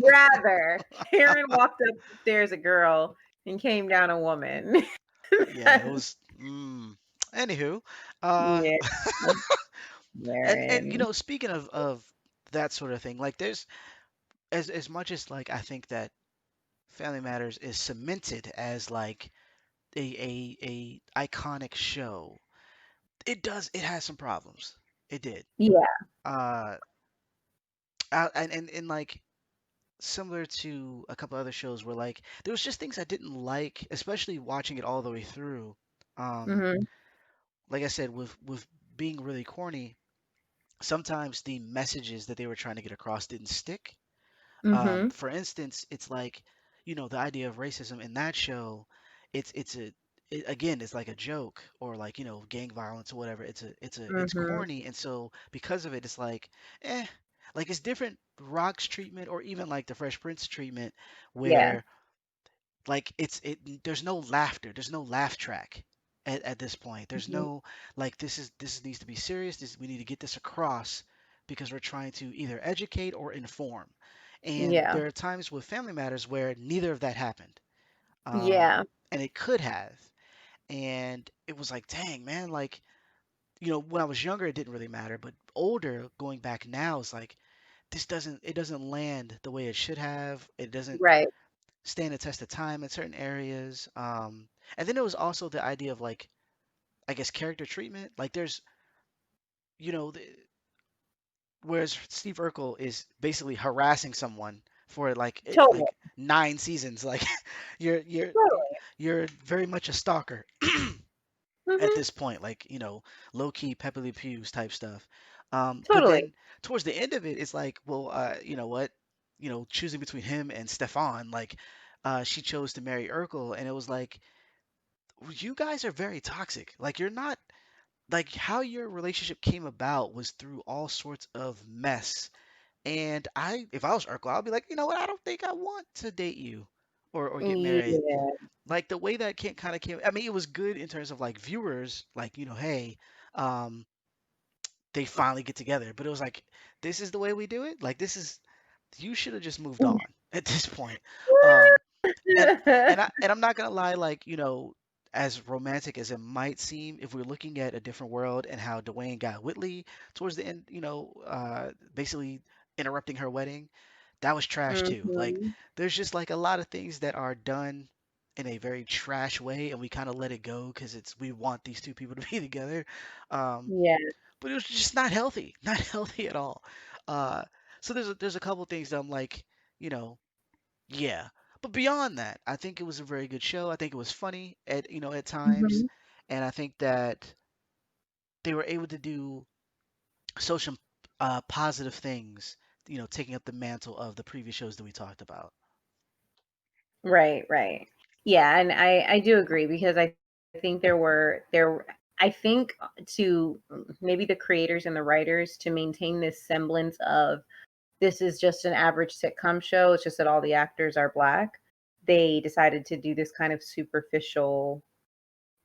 Rather, Karen walked up the stairs a girl and came down a woman. Yeah, it was. Anywho, uh, Yeah, and Karen. speaking of that sort of thing, like there's as much as like I think that Family Matters is cemented as like a iconic show. It has some problems. It did. Yeah. Uh, and like similar to a couple other shows where like there was just things I didn't like, especially watching it all the way through. Um, Mhm. like I said, with being really corny, sometimes the messages that they were trying to get across didn't stick. Mhm. For instance, it's like, the idea of racism in that show, it's again, it's like a joke or like, gang violence or whatever. It's Mhm. corny, and so because of it, it's like, eh, like it's different Rock's treatment or even like the Fresh Prince treatment Yeah. where like there's no laughter, there's no laugh track at this point. There's Mhm. no like this needs to be serious. We need to get this across because we're trying to either educate or inform. And Yeah. there are times with Family Matters where neither of that happened. Yeah. And it could have. And it was like, dang, man, like, when I was younger, it didn't really matter. But older, going back now, is like, it doesn't land the way it should have. It doesn't Right. stand the test of time in certain areas. And then there was also the idea of like, I guess, character treatment. Like, there's, you know, the, whereas Steve Urkel is basically harassing someone for Totally. like 9 seasons. Like, you're you're Totally. you're very much a stalker at Mhm. this point. Like, low key Pepe Le Pews type stuff. But Totally. then towards the end of it, it's like, well, you know what? Choosing between him and Stefan, like, she chose to marry Urkel, and it was like, you guys are very toxic. Like, you're not like how your relationship came about was through all sorts of mess. And if I was Urkel, I'd be like, you know what? I don't think I want to date you or get married. Yeah. Like the way that kind of came. I mean, it was good in terms of like viewers, like, hey, um, they finally get together. But it was like, this is the way we do it. Like, you should have just moved on at this point. Um, and I'm not gonna lie, like, as romantic as it might seem, if we're looking at a different world and how Dwayne got Whitley towards the end, basically interrupting her wedding, that was trash too. Like, Mhm. there's just like a lot of things that are done in a very trash way, and we kind of let it go because we want these two people to be together. Um, Yeah. but it was just not healthy, not healthy at all. Uh, so there's a couple things that I'm like, you know, yeah. But beyond that, I think it was a very good show. I think it was funny at times, Hmm. and I think that they were able to do social positive things, taking up the mantle of the previous shows that we talked about. Right, right. Yeah, and I do agree because I think I think to maybe the creators and the writers to maintain this semblance of this is just an average sitcom show, it's just that all the actors are black. They decided to do this kind of superficial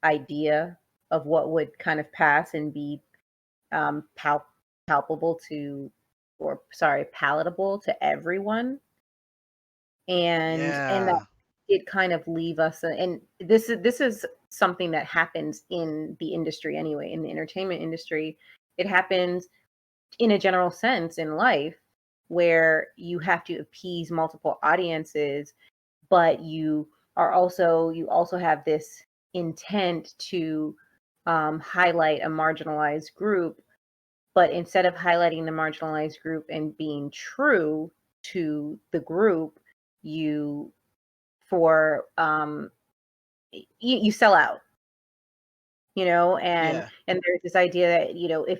idea of what would kind of pass and be palpable to, or sorry, palatable to everyone. And that Yeah, did kind of leave us and this is something that happens in the industry anyway, in the entertainment industry. It happens in a general sense in life where you have to appease multiple audiences, but you also have this intent to highlight a marginalized group, but instead of highlighting the marginalized group and being true to the group, you for you sell out, yeah. and there's this idea that,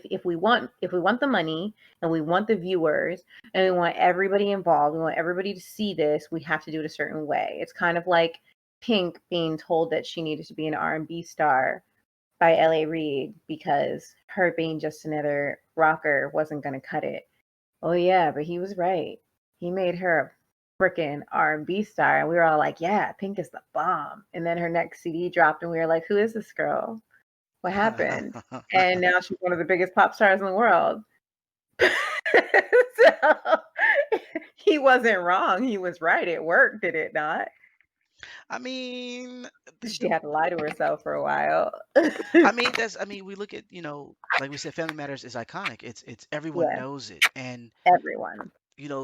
if we want the money and we want the viewers and we want everybody involved, we want everybody to see this, we have to do it a certain way. It's kind of like Pink being told that she needed to be an R&B star by LA Reid because her being just another rocker wasn't going to cut it. Oh yeah, but he was right. He made her a freaking R&B star, and we were all like, "Yeah, Pink is the bomb." And then her next CD dropped, and we were like, "Who is this girl? What happened?" And now she's one of the biggest pop stars in the world. So he wasn't wrong. He was right. It worked, did it not? I mean, She had to lie to herself for a while. we look at, like we said, Family Matters is iconic. It's everyone Yeah, knows it, and everyone.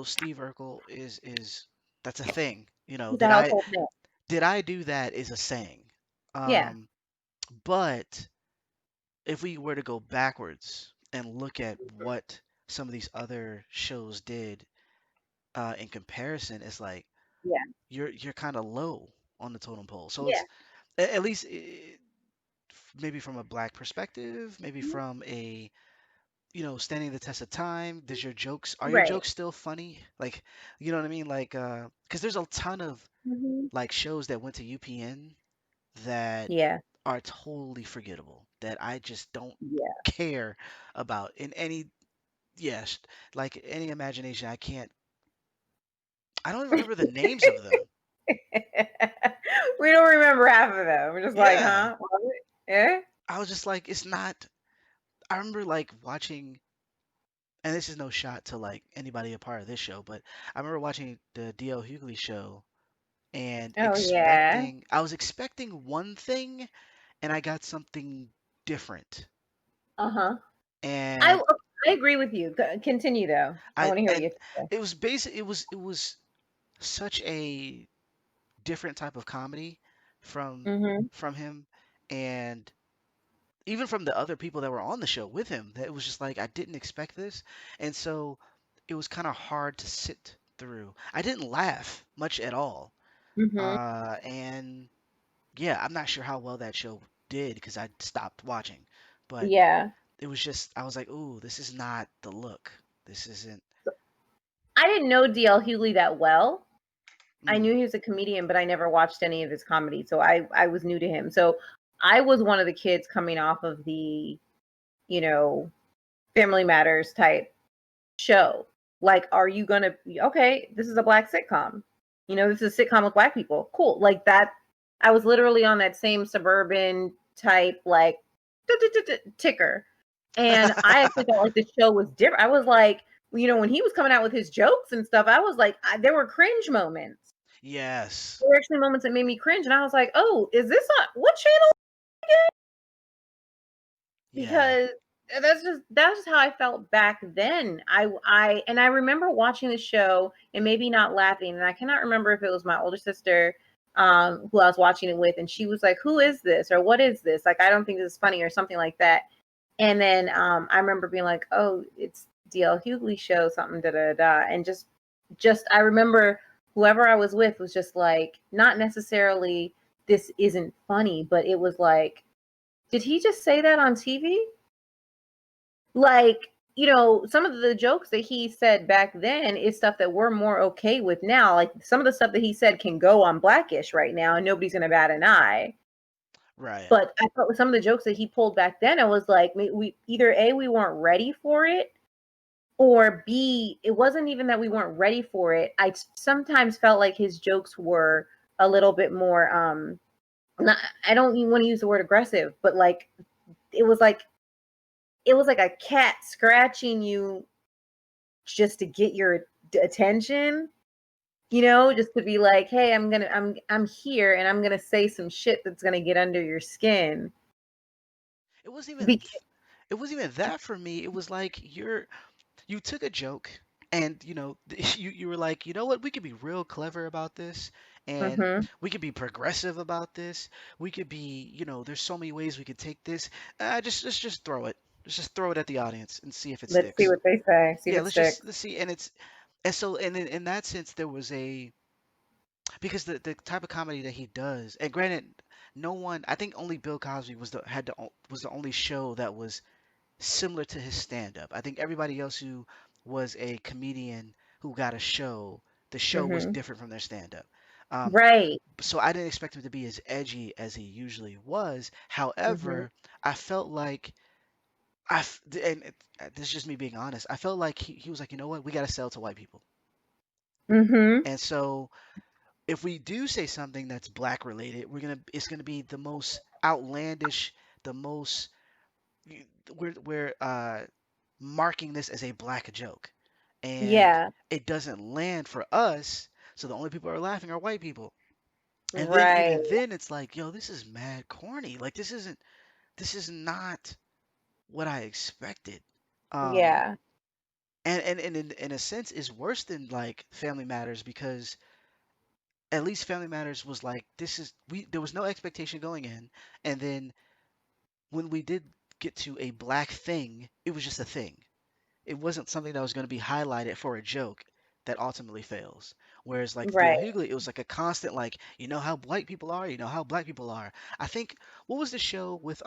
Steve Urkel is that's a thing. He's a household name. Did I do that is a saying. Yeah, Um, but if we were to go backwards and look at what some of these other shows did in comparison, it's like yeah, you're kind of low on the totem pole. So yeah. it's at least maybe from a black perspective, maybe Mhm. from a standing the test of time. Does your jokes Are your Right. jokes still funny? Like, you know what I mean? Like, because there's a ton of Hmm. like shows that went to UPN that Yeah, are totally forgettable that I just don't yeah. care about in any yes, like any imagination. I don't even remember the names of them. We don't remember half of them. We're just like, Yeah, huh? Was it? Yeah. I was just like, it's not. I remember like watching, and this is no shot to like anybody a part of this show, but I remember watching the D.L. Hughley show and Oh yeah. I was expecting one thing and I got something different. Uh-huh. I And I agree with you. Continue though. I I want to hear what and you have to say. it was basic it was such a different type of comedy from Mm-hmm. from him, and even from the other people that were on the show with him, that it was just like I didn't expect this. And so it was kind of hard to sit through. I didn't laugh much at all. Mm-hmm. And yeah, I'm not sure how well that show did because I stopped watching. But Yeah. it was just, I was like, ooh, this is not the look. This isn't. I didn't know DL Hughley that well. I Mm, knew he was a comedian, but I never watched any of his comedy. So I was new to him. So I was one of the kids coming off of the, you know, Family Matters type show. Like, are you gonna okay, this is a black sitcom. This is a sitcom with black people. Cool. Like that. I was literally on that same suburban type, like ticker. And I actually felt like the show was different. I was like, when he was coming out with his jokes and stuff, I was like, there were cringe moments. yes. There were actually moments that made me cringe. And I was like, oh, is this on what channel? Yeah. Because that's just how I felt back then. I remember watching the show and maybe not laughing, and I cannot remember if it was my older sister who I was watching it with, and she was like, "Who is this? Or what is this? Like, I don't think this is funny," or something like that. And then I remember being like, "Oh, it's DL Hughley show, something da da da," and just I remember whoever I was with was just like, not necessarily this isn't funny, but it was like, did he just say that on TV? Like, some of the jokes that he said back then is stuff that we're more okay with now. Like some of the stuff that he said can go on Blackish right now, and nobody's gonna bat an eye. Right. But I thought with some of the jokes that he pulled back then, it was like we either A, we weren't ready for it, or B, it wasn't even that we weren't ready for it. I sometimes felt like his jokes were a little bit more not, I don't even want to use the word aggressive, but like it was like it was like a cat scratching you just to get your attention, just to be like, "Hey, I'm here and I'm going to say some shit that's going to get under your skin." It wasn't even Be- it wasn't even that for me. It was like you took a joke and you were like, you know what, we could be real clever about this, and mhm. we could be progressive about this. We could be, there's so many ways we could take this. Just let's just throw it. Let's just throw it at the audience and see if it Let's see sticks. what they say. See if Yeah, it sticks. let's see. And so and in that sense there was a because the type of comedy that he does, and granted, no one, I think only Bill Cosby was the only show that was similar to his stand up. I think everybody else who was a comedian who got a show, the show was Mhm. different from their stand up. Um, Right. so I didn't expect him to be as edgy as he usually was. Mhm. However, I felt like this is just me being honest. I felt like he was like, you know what, we got to sell to white people. Mhm. And so if we do say something that's black related, it's gonna be the most outlandish, the most we're marking this as a black joke, and Yeah. it doesn't land for us. So the only people who are laughing are white people, and then Right. even then it's like, yo, this is mad corny. Like this is not what I expected. Um, Yeah. and in a sense is worse than like Family Matters because at least Family Matters was like, this is we there was no expectation going in, and then when we did get to a black thing, it was just a thing. It wasn't something that was going to be highlighted for a joke that ultimately fails. Whereas like the deal Right. Hughley, it was like a constant like, you know how white people are, you know how black people are. I think what was the show with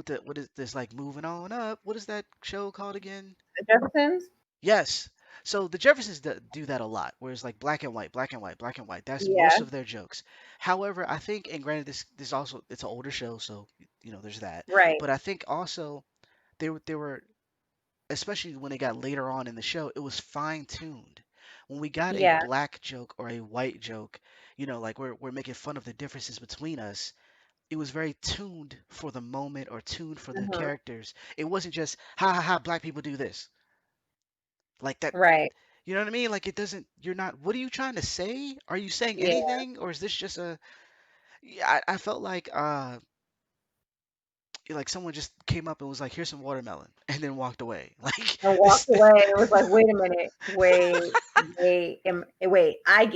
the what is this like moving on up? What is that show called again? The Jeffersons? Yes. So the Jeffersons do that a lot, where it's like black and white, black and white, black and white. That's most Yeah. of their jokes. However, I think, and granted, this also it's an older show, so there's that. Right. But I think also they were especially when they got later on in the show, it was fine tuned. When we got a Yeah. black joke or a white joke, like we're making fun of the differences between us. It was very tuned for the moment or tuned for the Mhm. characters. It wasn't just ha ha ha, black people do this like that. Right. You know what I mean? Like it doesn't. You're not. What are you trying to say? Are you saying Yeah. anything, or is this just a? Yeah, I felt like someone just came up and was like, "Here's some watermelon," and then walked away. Like And this. walked away. It was like, wait a minute. Wait.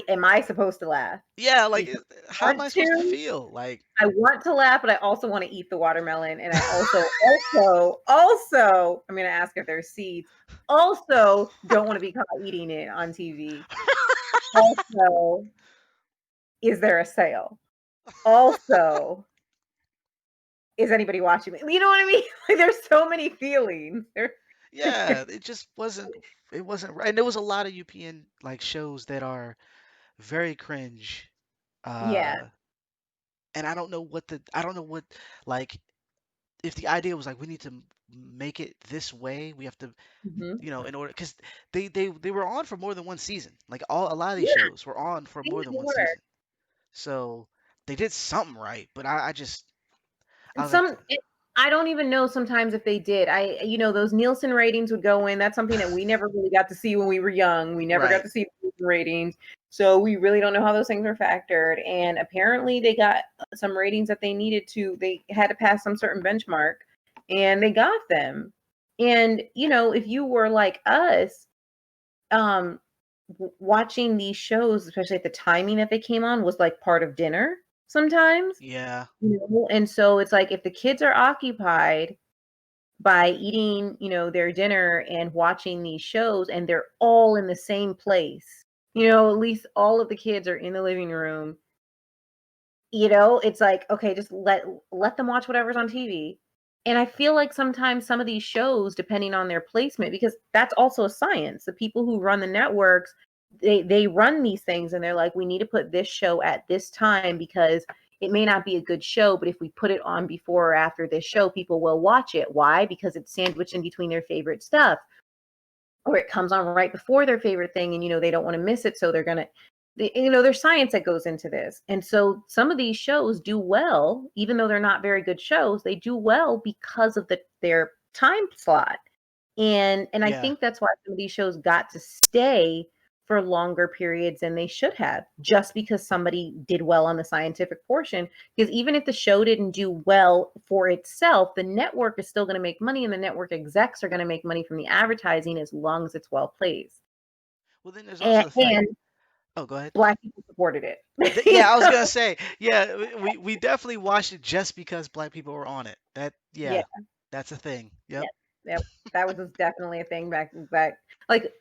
Am I supposed to laugh? Yeah, like Because I how am want I supposed to to. feel? Like I want to laugh, but I also want to eat the watermelon, and I also, I'm going to ask if there's seeds. Also, don't want to be caught eating it on TV. Also, is there a sale? Also, is anybody watching me? You know what I mean? Like, there's so many feelings. yeah, it just wasn't. It wasn't right. And there was a lot of UPN like shows that are very cringe. Yeah. Uh, and I don't know what like if the idea was like we need to make it this way, we have to Hmm. in order because they were on for more than one season. Like a lot of these Yeah, shows were on for they more than one were. season. So they did something right, but I And was like, I don't even know sometimes if they did. Those Nielsen ratings would go in. That's something that we never really got to see when we were young. We never got right, to see the Nielsen ratings. So we really don't know how those things are factored. And apparently they got some ratings that they needed to, they had to pass some certain benchmark and they got them. And, if you were like us, um, watching these shows, especially at the timing that they came on, was like part of dinner sometimes. Yeah, And so it's like if the kids are occupied by eating, their dinner and watching these shows and they're all in the same place. At least all of the kids are in the living room. It's like, okay, just let them watch whatever's on TV. And I feel like sometimes some of these shows, depending on their placement, because that's also a science. The people who run the networks, they run these things and they're like, we need to put this show at this time because it may not be a good show, but if we put it on before or after this show, people will watch it. Why? Because it's sandwiched in between their favorite stuff. Or it comes on right before their favorite thing and they don't want to miss it, so they're going to there's science that goes into this. And so some of these shows do well, even though they're not very good shows, they do well because of their time slot. And I yeah. think that's why some of these shows got to stay for longer periods than they should have, just because somebody did well on the scientific portion. Because even if the show didn't do well for itself, the network is still going to make money, and the network execs are going to make money from the advertising as long as it's well placed. Well, then there's also And, the fact. and Oh, go ahead. Black people supported it. you Yeah, I was know? gonna say, yeah, we definitely watched it just because black people were on it. That, Yeah. yeah, that's a thing. Yep. Yeah, yep. That was just definitely a thing back, like,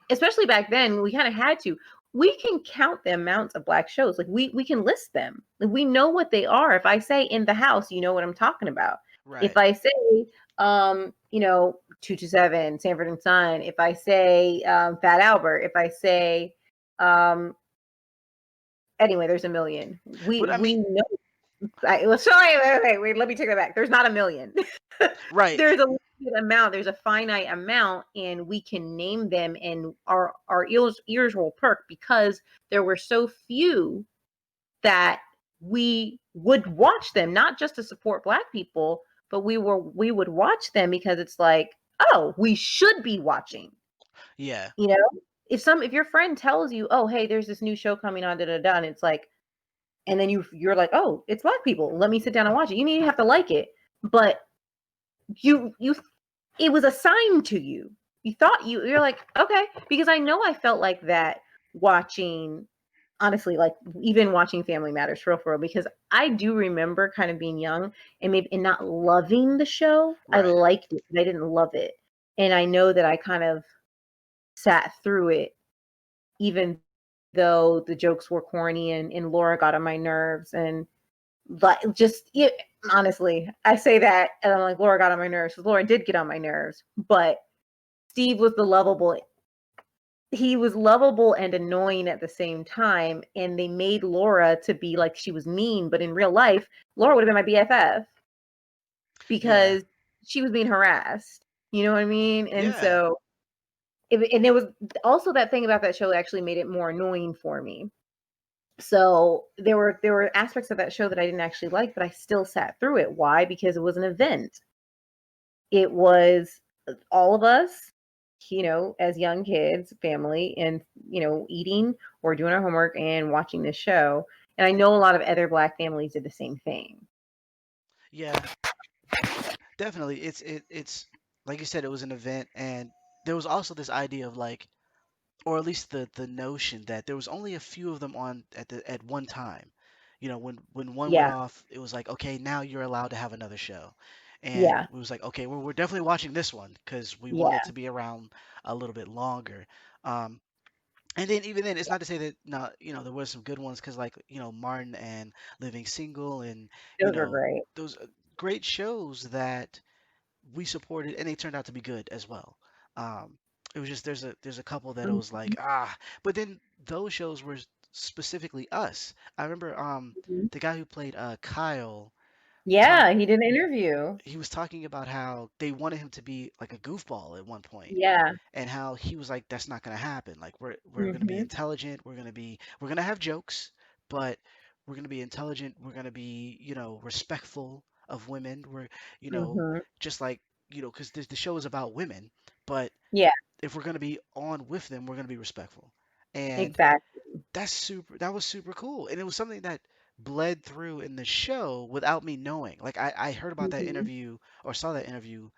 especially back then. We kind of had to. We can count the amounts of black shows. Like we can list them. Like, we know what they are. If I say In the House, you know what I'm talking about. If Right. I say 227, Sanford and Son. If I say Fat Albert. If I say um anyway, there's a million. We But I we mean, know. Well, sorry, wait, let me take that back. There's not a million. right. There's a limited amount. There's a finite amount, and we can name them, and our ears will perk because there were so few that we would watch them, not just to support Black people, but we would watch them because it's like, oh, we should be watching. Yeah. You know, if your friend tells you, oh, hey, there's this new show coming on, da da da, and it's like, and then you're like, oh, it's Black people. Let me sit down and watch it. You need to have to like it, but you it was assigned to you. You thought you're like, okay, because I know I felt like that watching, honestly, like even watching Family Matters for real, because I do remember kind of being young and maybe and not loving the show. I Right. liked it, but I didn't love it. And I know that I kind of sat through it, even though the jokes were corny and Laura got on my nerves. And but just it, honestly, I say that and I'm like, Laura got on my nerves, because Laura did get on my nerves, but Steve was the lovable. He was lovable and annoying at the same time, and they made Laura to be like she was mean, but in real life, Laura would have been my BFF Yeah. because she was being harassed. You know what I mean? And Yeah. so, and there was also that thing about that show that actually made it more annoying for me. So there were aspects of that show that I didn't actually like, but I still sat through it. Why? Because it was an event. It was all of us, as young kids, family, and eating or doing our homework and watching this show. And I know a lot of other Black families did the same thing. Yeah. Definitely. It's like you said, it was an event, and there was also this idea of like, or at least the notion that there was only a few of them on at one time. When one went Yeah, off, it was like, okay, now you're allowed to have another show. And yeah, it was like, okay, we're definitely watching this one because we want it yeah. to be around a little bit longer. Um, and then even then, it's not to say that no, there were some good ones because like Martin and Living Single and you Those were know great. those great shows that we supported, and they turned out to be good as well. Um, it was just there's a couple that it was like Mhm. but then those shows were specifically us. I remember the guy who played Kyle talk. Yeah, he did an interview. He was talking about how they wanted him to be like a goofball at one point, Yeah. and how he was like, that's not gonna happen. Like we're gonna be Hmm. intelligent. We're gonna have jokes, but we're gonna be intelligent. We're gonna be respectful of women. We're you know Hmm. just like because the show is about women, but Yeah, if we're gonna be on with them, we're gonna be respectful. And exactly. that was super cool, and it was something that bled through in the show without me knowing. Like I heard about that Hmm. interview or saw that interview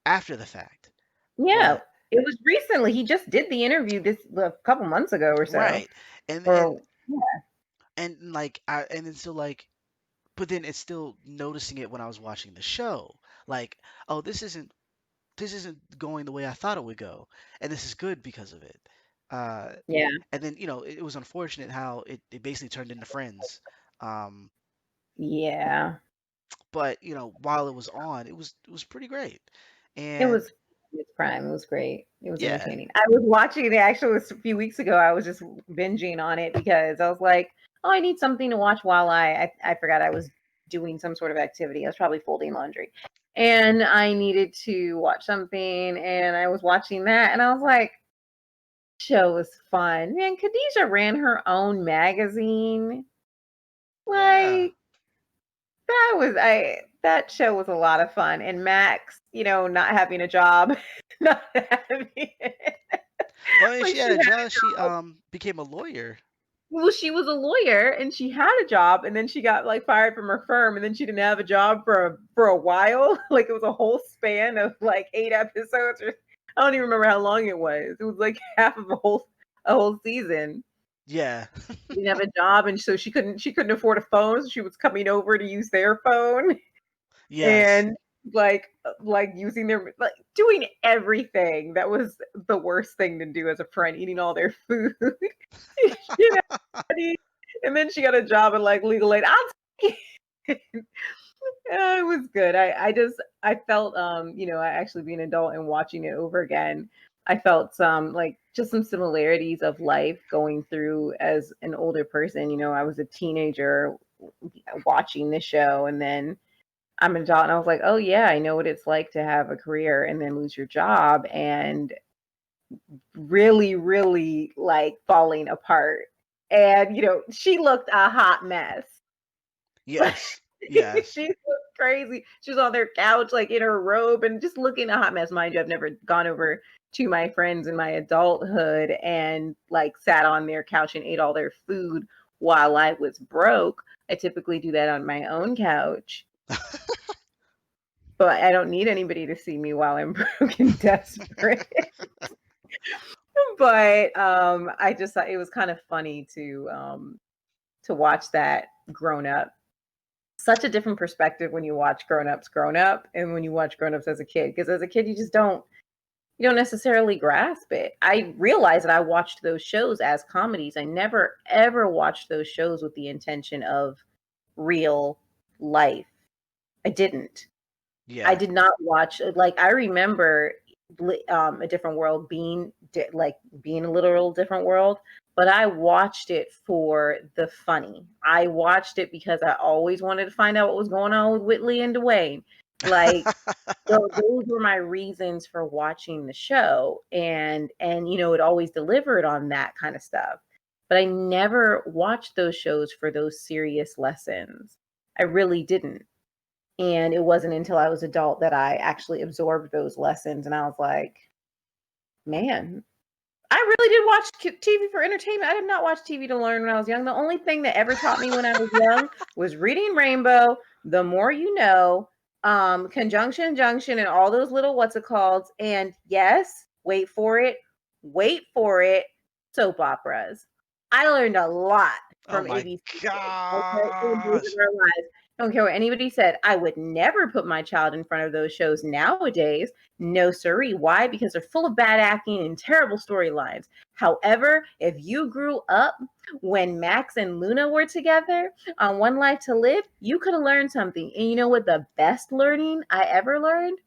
after the fact, Yeah, but It was recently. He just did the interview this a couple months ago or so. Right. And Or yeah, like I and then so like but then it's still noticing it when I was watching the show. Like, oh, this isn't going the way I thought it would go, and this is good because of it. Uh, yeah, and then it was unfortunate how it basically turned into Friends. Um, yeah. but while it was on, it was pretty great. It And was its prime. It was great. It was yeah, entertaining. I was watching it actually it was a few weeks ago. I was just binging on it because I was like, oh, I need something to watch while I forgot I was doing some sort of activity. I was probably folding laundry. And I needed to watch something and I was watching that and I was like, show was fun. Man, Khadijah ran her own magazine. yeah, Like that show was a lot of fun. And Max, not having a job, not having well, I mean, like she had she a had job. a She job. became a lawyer. Well, she was a lawyer and she had a job and then she got like fired from her firm and then she didn't have a job for a while. Like it was a whole span of like 8 episodes or I don't even remember how long it was. It was like half of a whole season. Yeah. She didn't have a job and so she couldn't afford a phone, so she was coming over to use their phone Yes. and like using their like doing everything that was the worst thing to do as a friend, eating all their food. you know, and then she got a job in like legal aid. I'll take it. Yeah, it was good. I felt I actually being an adult and watching it over again, I felt some like just some similarities of life going through as an older person. I was a teenager watching the show and then I'm an adult and I was like, oh yeah, I know what it's like to have a career and then lose your job and really, really like falling apart. And she looked a hot mess. Yes. Yes. She looked crazy. She was on their couch, like in her robe, and just looking a hot mess. Mind you, I've never gone over to my friends in my adulthood and like sat on their couch and ate all their food while I was broke. I typically do that on my own couch. But I don't need anybody to see me while I'm broke and desperate. But I just thought it was kind of funny to watch that grown up. Such a different perspective when you watch Grown Ups grown up and when you watch Grown Ups as a kid. Because as a kid, you don't necessarily grasp it. I realized that I watched those shows as comedies. I never ever watched those shows with the intention of real life. I didn't. I Yeah. did not watch like I remember a different world being a literal different world, but I watched it for the funny. I watched it because I always wanted to find out what was going on with Whitley and Dwayne. Like so those were my reasons for watching the show and it always delivered on that kind of stuff. But I never watched those shows for those serious lessons. I really didn't. And it wasn't until I was adult that I actually absorbed those lessons. And I was like, man, I really did watch TV for entertainment. I did not watch TV to learn when I was young. The only thing that ever taught me when I was young was reading Rainbow, The More You Know, Conjunction Junction, and all those little what's it called. And yes, wait for it, soap operas. I learned a lot Oh from my ABC Kids. Okay, in those gosh. of our lives. I don't care what anybody said. I would never put my child in front of those shows nowadays. No, siree. Why? Because they're full of bad acting and terrible storylines. However, if you grew up when Max and Luna were together on One Life to Live, you could have learned something. And you know what the best learning I ever learned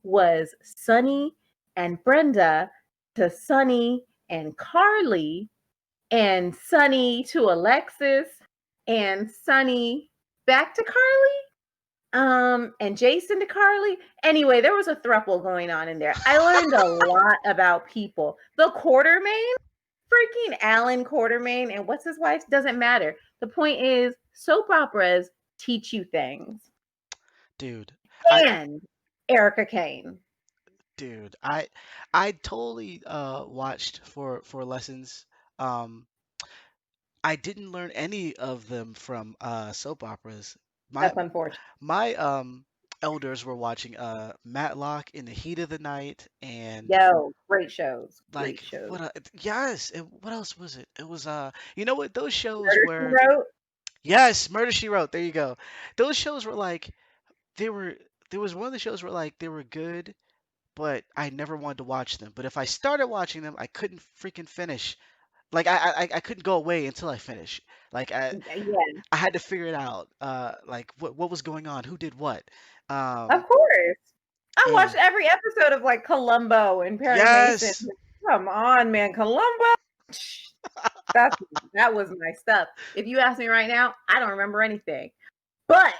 was Sunny and Brenda to Sunny and Carly and Sunny to Alexis and Sunny back to Carly and Jason to Carly. Anyway, there was a throuple going on in there. I learned a lot about people. The Quartermain, freaking Alan Quartermain, and what's his wife? Doesn't matter. The point is, soap operas teach you things. Dude. I And Erica Kane. dude, I totally watched for lessons. Um I didn't learn any of them from soap operas. My That's unfortunate. my elders were watching Matlock in the Heat of the Night, and Yo, great shows. Great like shows. what yes, and what else was it? It was you know what, those shows Murder She were, Wrote. yes, Murder She Wrote, there you go. Those shows were like, they were, there was one of the shows where like they were good, but I never wanted to watch them. But if I started watching them, I couldn't freaking finish. Like I couldn't go away until I finish. Like Yeah, I had to figure it out. Like what was going on, who did what. of Um, course. I watched and every episode of like Columbo and Perry Mason. yes, Come on, man, Columbo. That's that was my stuff. If you ask me right now, I don't remember anything. But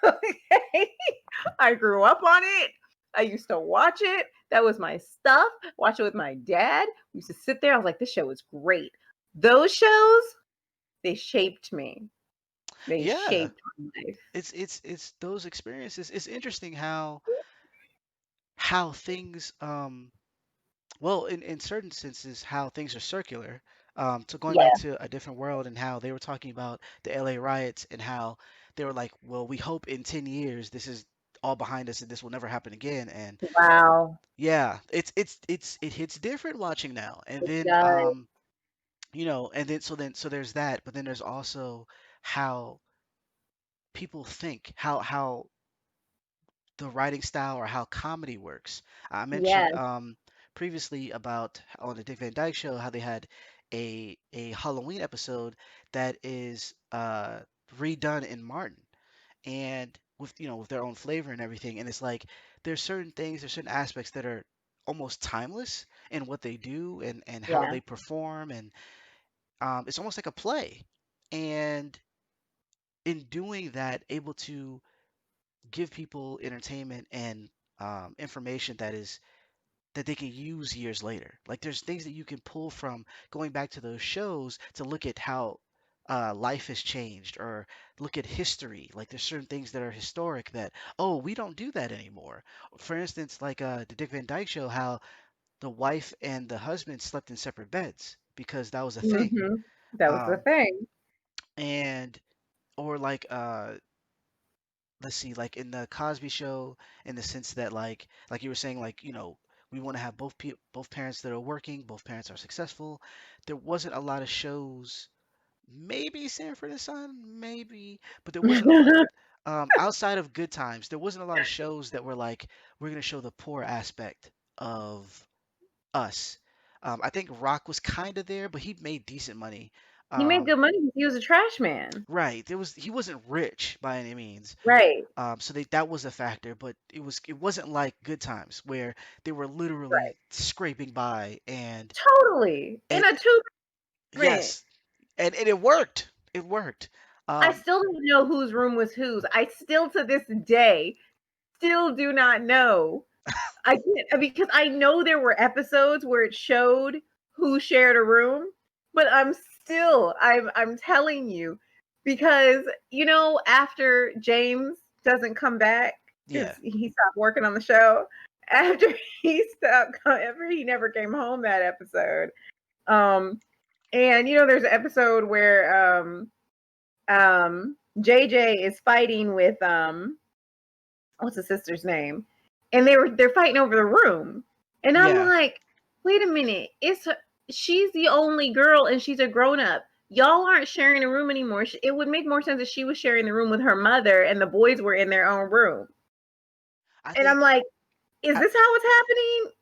okay, I grew up on it. I used to watch it. That was my stuff. Watch it with my dad. We used to sit there. I was like, this show is great. Those shows, they shaped me. They yeah. shaped my life. It's those experiences. It's interesting how things well, in certain senses, how things are circular. So going back Yeah, to A Different World and how they were talking about the LA riots and how they were like, well, we hope in 10 years this is all behind us and this will never happen again. And wow. yeah, it hits different watching now. And It then does. and then so there's that, but then there's also how people think, how the writing style or how comedy works. I mentioned Yes, previously about on the Dick Van Dyke Show how they had a Halloween episode that is redone in Martin, and with with their own flavor and everything. And it's like there's certain things, there's certain aspects that are almost timeless in what they do and how yeah, they perform, and it's almost like a play. And in doing that, able to give people entertainment and information that they can use years later. Like there's things that you can pull from going back to those shows to look at how life has changed or look at history. Like there's certain things that are historic that, oh, we don't do that anymore. For instance, like the Dick Van Dyke Show, how the wife and the husband slept in separate beds because that was a thing. hmm, that was the Um, thing. and or like let's see, like in the Cosby Show, in the sense that like you were saying, like we want to have both parents that are working, both parents are successful. There wasn't a lot of shows, maybe Sanford and Son, maybe, but there wasn't outside of Good Times, there wasn't a lot of shows that were like we're gonna show the poor aspect of us. I think Rock was kind of there, but he made decent money. He made Um, good money because he was a trash man. right, he wasn't rich by any means. Right, So that was a factor, but it wasn't like Good Times where they were right. literally scraping by Totally. In and a two bedroom. yes, and it worked. It worked. I Um, still don't know whose room was whose. I still to this day still do not know. I can't because I know there were episodes where it showed who shared a room, but I'm telling you because after James doesn't come back because yeah, he stopped working on the show after after he never came home that episode. Um and there's an episode where JJ is fighting with what's the sister's name? And they're fighting over the room. And I'm yeah. like, wait a minute, she's the only girl and she's a grown up. Y'all aren't sharing a room anymore. It would make more sense if she was sharing the room with her mother and the boys were in their own room. I And I'm think like, is I, this how it's happening?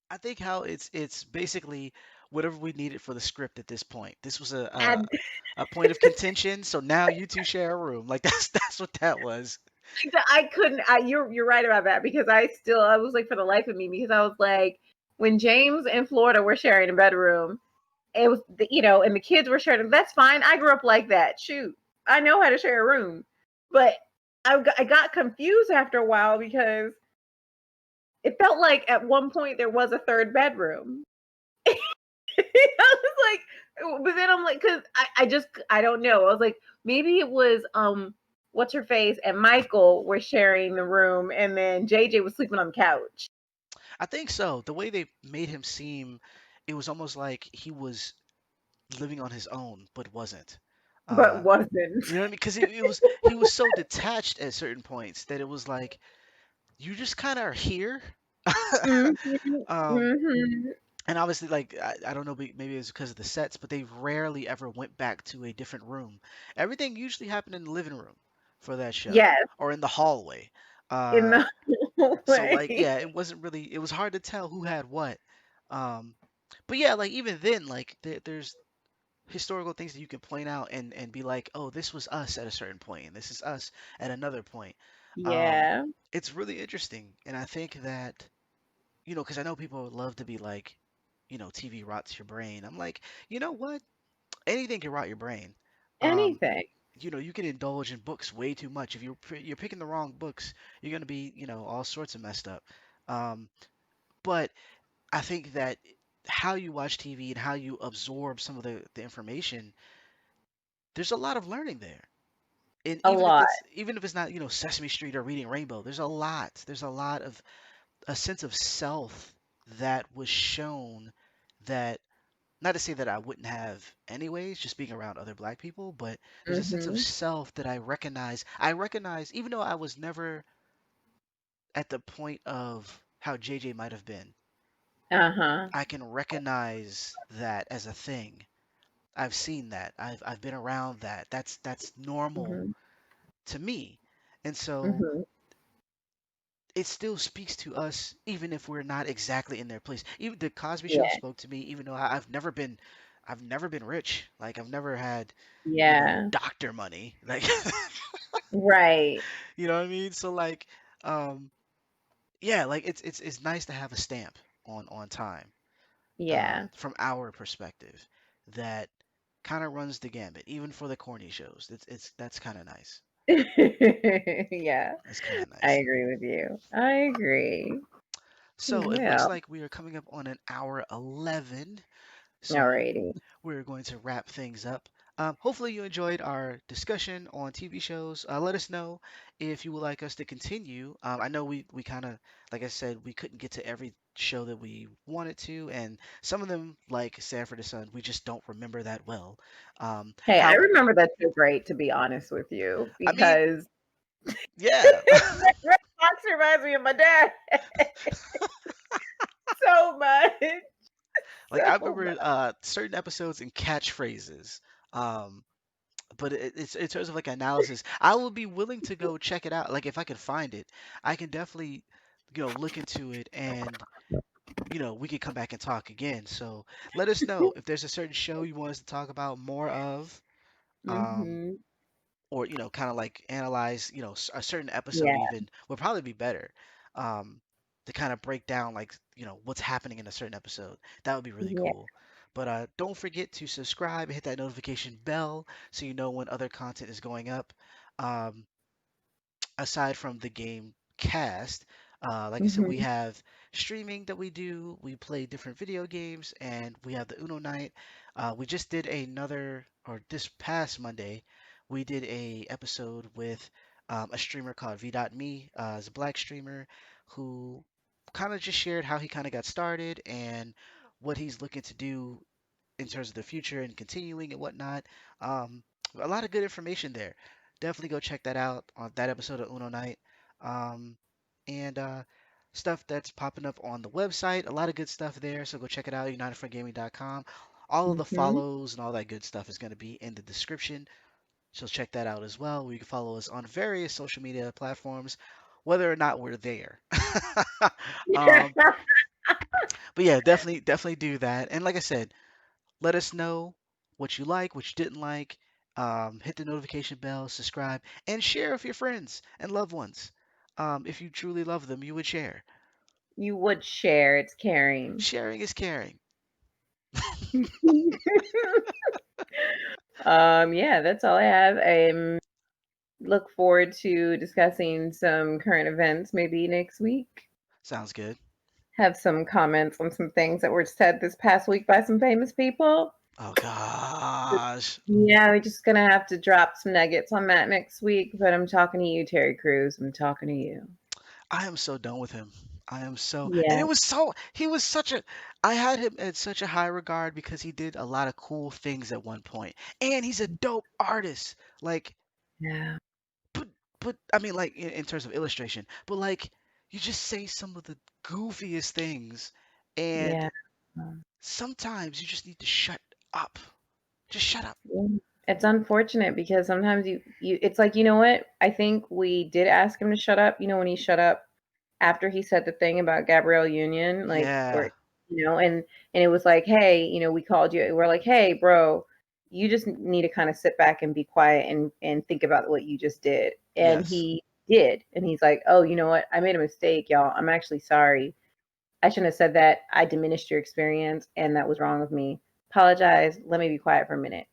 I think how it's basically whatever we needed for the script at this point. This was And a point of contention, so now you two share a room. Like that's what that was. I couldn't. You're right about that because I was like for the life of me because I was like when James and Florida were sharing a bedroom, it was and the kids were sharing. That's fine. I grew up like that. Shoot, I know how to share a room, but I got confused after a while because it felt like at one point there was a third bedroom. I was like, but then I'm like, because I don't know. I was like, maybe it was what's her face and Michael were sharing the room, and then JJ was sleeping on the couch. I think so. The way they made him seem, it was almost like he was living on his own, but wasn't. But Uh, wasn't. you know what I mean? Because it was he was so detached at certain points that it was like you just kind of are here. Mhm. um, Mhm. and obviously, like I don't know, maybe it's because of the sets, but they rarely ever went back to a different room. Everything usually happened in the living room for that show Yes, or in the hallway. in Uh, the so like way. yeah, it was hard to tell who had what. Um, but yeah, like even then, like there's historical things that you can point out and be like, oh, this was us at a certain point, and this is us at another point. Um, Yeah. it's really interesting, and I think that because I know people would love to be like, TV rots your brain. I'm like, you know what? Anything can rot your brain. Um, Anything. you can indulge in books way too much. If you're picking the wrong books, you're gonna be, all sorts of messed up. Um, but I think that how you watch TV and how you absorb some of the information, there's a lot of learning there. And A lot. even if it's not, Sesame Street or Reading Rainbow, there's a lot of a sense of self that was shown that, not to say that I wouldn't have anyways, just being around other black people, but there's a sense of Mhm. self that I recognize. I recognize, even though I was never at the point of how JJ might have been, Uh-huh. I can recognize that as a thing. I've seen that. I've been around that. That's normal Mhm. to me. And so Mhm. it still speaks to us even if we're not exactly in their place. Even the Cosby Show Yeah. spoke to me, even though I've never been rich. Like I've never had, Yeah. doctor money. Like Right. you know what I mean? So like um yeah, like it's nice to have a stamp on time Yeah. from our perspective that kind of runs the gambit, even for the corny shows. It's that's kind of nice. Yeah. That's kind of I nice. agree with you. I agree. So it looks Well, like we are coming up on an hour 11. So alrighty. we're going to wrap things up. Hopefully, you enjoyed our discussion on TV shows. Let us know if you would like us to continue. I know we kind of, like I said, we couldn't get to every show that we wanted to, and some of them, like Sanford and Son, we just don't remember that well. Hey, I How, remember that so great, to be honest with you, I mean, because yeah, Red Fox reminds me of my dad so much. like I So remember much. certain episodes and catchphrases. Um, but it's in terms of like analysis, I will be willing to go check it out. Like if I can find it, I can definitely, look into it and we could come back and talk again. So let us know if there's a certain show you want us to talk about more of, um, Hmm. or kind of like analyze, a certain episode Yeah. even would probably be better, um, to kind of break down like what's happening in a certain episode. That would be really Yeah. cool. But don't forget to subscribe and hit that notification bell so you know when other content is going up. Um, Aside from the game cast, like I said, we Hmm. have streaming that we do. We play different video games, and we have the Uno night. We just did another, or this past Monday, we did a episode with a streamer called V.Me. Is a black streamer who kind of just shared how he kind of got started and what he's looking to do in terms of the future and continuing and whatnot. Um, a lot of good information there. Definitely go check that out on that episode of Uno Night. Um, and stuff that's popping up on the website. A lot of good stuff there. So go check it out, unitedforgaming.com. All of the Hmm. follows and all that good stuff is going to be in the description. So check that out as well. You can follow us on various social media platforms, whether or not we're there. um, but yeah, definitely do that. And like I said, let us know what you like, what you didn't like. Hit the notification bell, subscribe, and share with your friends and loved ones. If you truly love them, you would share. You would share. It's caring. Sharing is caring. Yeah, that's all I have. I look forward to discussing some current events maybe next week. Sounds good. Have some comments on some things that were said this past week by some famous people. Oh gosh, Yeah, we're just gonna have to drop some nuggets on that next week. But I'm talking to you, Terry Crews. I'm talking to you. I am so done with him. I am so, and Yeah, he was such a, I had him at such a high regard because he did a lot of cool things at one point, and he's a dope artist. Like, yeah, but, I mean, like in terms of illustration, but like, you just say some of the goofiest things, and yeah. sometimes you just need to shut up. Just shut up. Yeah. It's unfortunate because sometimes you it's like, you know what? I think we did ask him to shut up. You know, when he shut up after he said the thing about Gabrielle Union, like, Yeah, or and it was like, hey, we called you. We're like, hey, bro, you just need to kind of sit back and be quiet and think about what you just did. And yes, he did, and he's like, oh, you know what? I made a mistake, y'all. I'm actually sorry. I shouldn't have said that. I diminished your experience, and that was wrong of me. Apologize. Let me be quiet for a minute.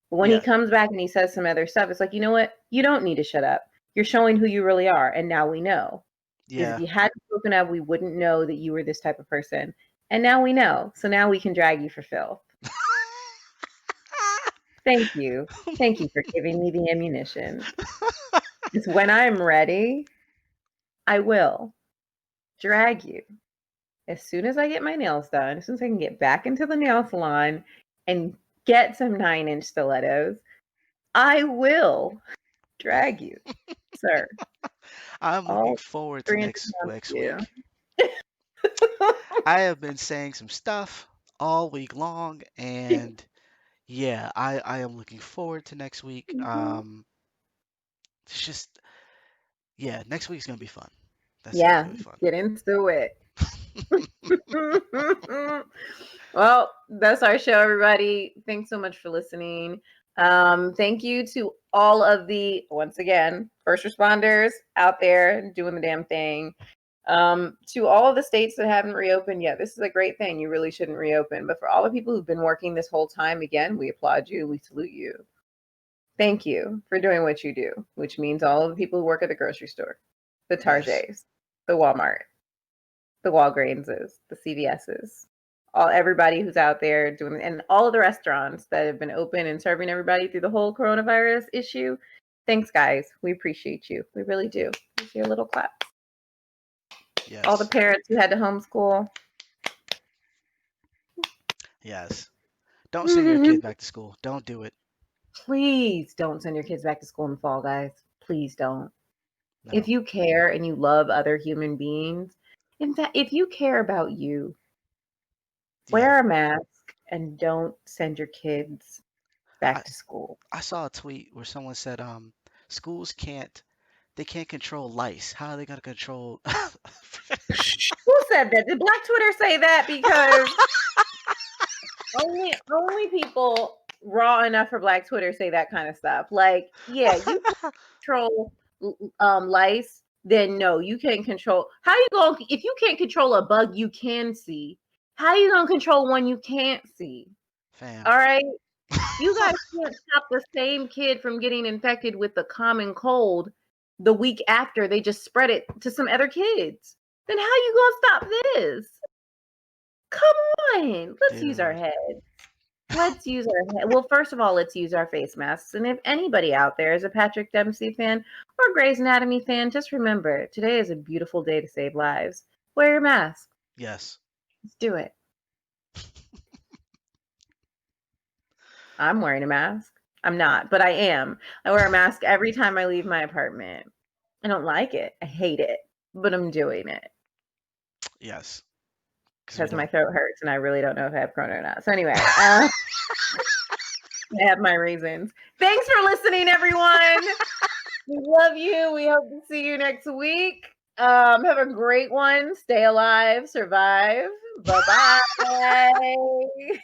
But when he yeah, comes back and he says some other stuff, it's like, you know what? You don't need to shut up. You're showing who you really are. And now we know. Because if yeah. you hadn't spoken up, we wouldn't know that you were this type of person. And now we know. So now we can drag you for filth. Thank you. Thank you for giving me the ammunition. It's when I'm ready, I will drag you. As soon as I get my nails done, as soon as I can get back into the nail salon and get some 9-inch stilettos, I will drag you, sir. I'm looking All forward to 300 pounds of next you. week. I have been saying some stuff all week long, and yeah, I am looking forward to next week. Mhm. It's just, yeah, next week's gonna be fun. That's Yeah, definitely fun. get into it. Well, that's our show, everybody. Thanks so much for listening. Thank you to all of the, once again, first responders out there doing the damn thing. To all of the states that haven't reopened yet, this is a great thing. You really shouldn't reopen. But for all the people who've been working this whole time, again, we applaud you. We salute you. Thank you for doing what you do, which means all of the people who work at the grocery store, the Yes, Targets, the Walmart, the Walgreenses, the CVSs, all everybody who's out there doing, and all of the restaurants that have been open and serving everybody through the whole coronavirus issue. Thanks, guys. We appreciate you. We really do. Here's your little clap. All the yes, parents who had to homeschool. yes. Don't send your kid back to school. Don't do it. Please don't send your kids back to school in the fall, guys. Please don't. If No. you care and you love other human beings, in fact, if you care about you, Yeah. wear a mask and don't send your kids I back to school. I saw a tweet where someone said, schools they can't control lice. How are they gonna control? Who said that? Did Black Twitter say that? Because only people raw enough for Black Twitter say that kind of stuff. Like, yeah, you control lice, then no, you can't control. How you going if you can't control a bug you can see? How you gonna control one you can't see? Fam. All right, you guys can't stop the same kid from getting infected with the common cold the week after they just spread it to some other kids. Then how you gonna stop this? Come on, let's use our Dude. head. Let's use our head. Well, first of all, let's use our face masks. And if anybody out there is a Patrick Dempsey fan or Grey's Anatomy fan, just remember today is a beautiful day to save lives. Wear your mask. Yes. Let's do it. I'm wearing a mask. I'm not, but I am. I wear a mask every time I leave my apartment. I don't like it. I hate it, but I'm doing it Yes. Because we because my don't. throat hurts and I really don't know if I have corona or not. So anyway, I have my reasons. Thanks for listening, everyone. We love you. We hope to see you next week. Have a great one. Stay alive, survive. Bye bye.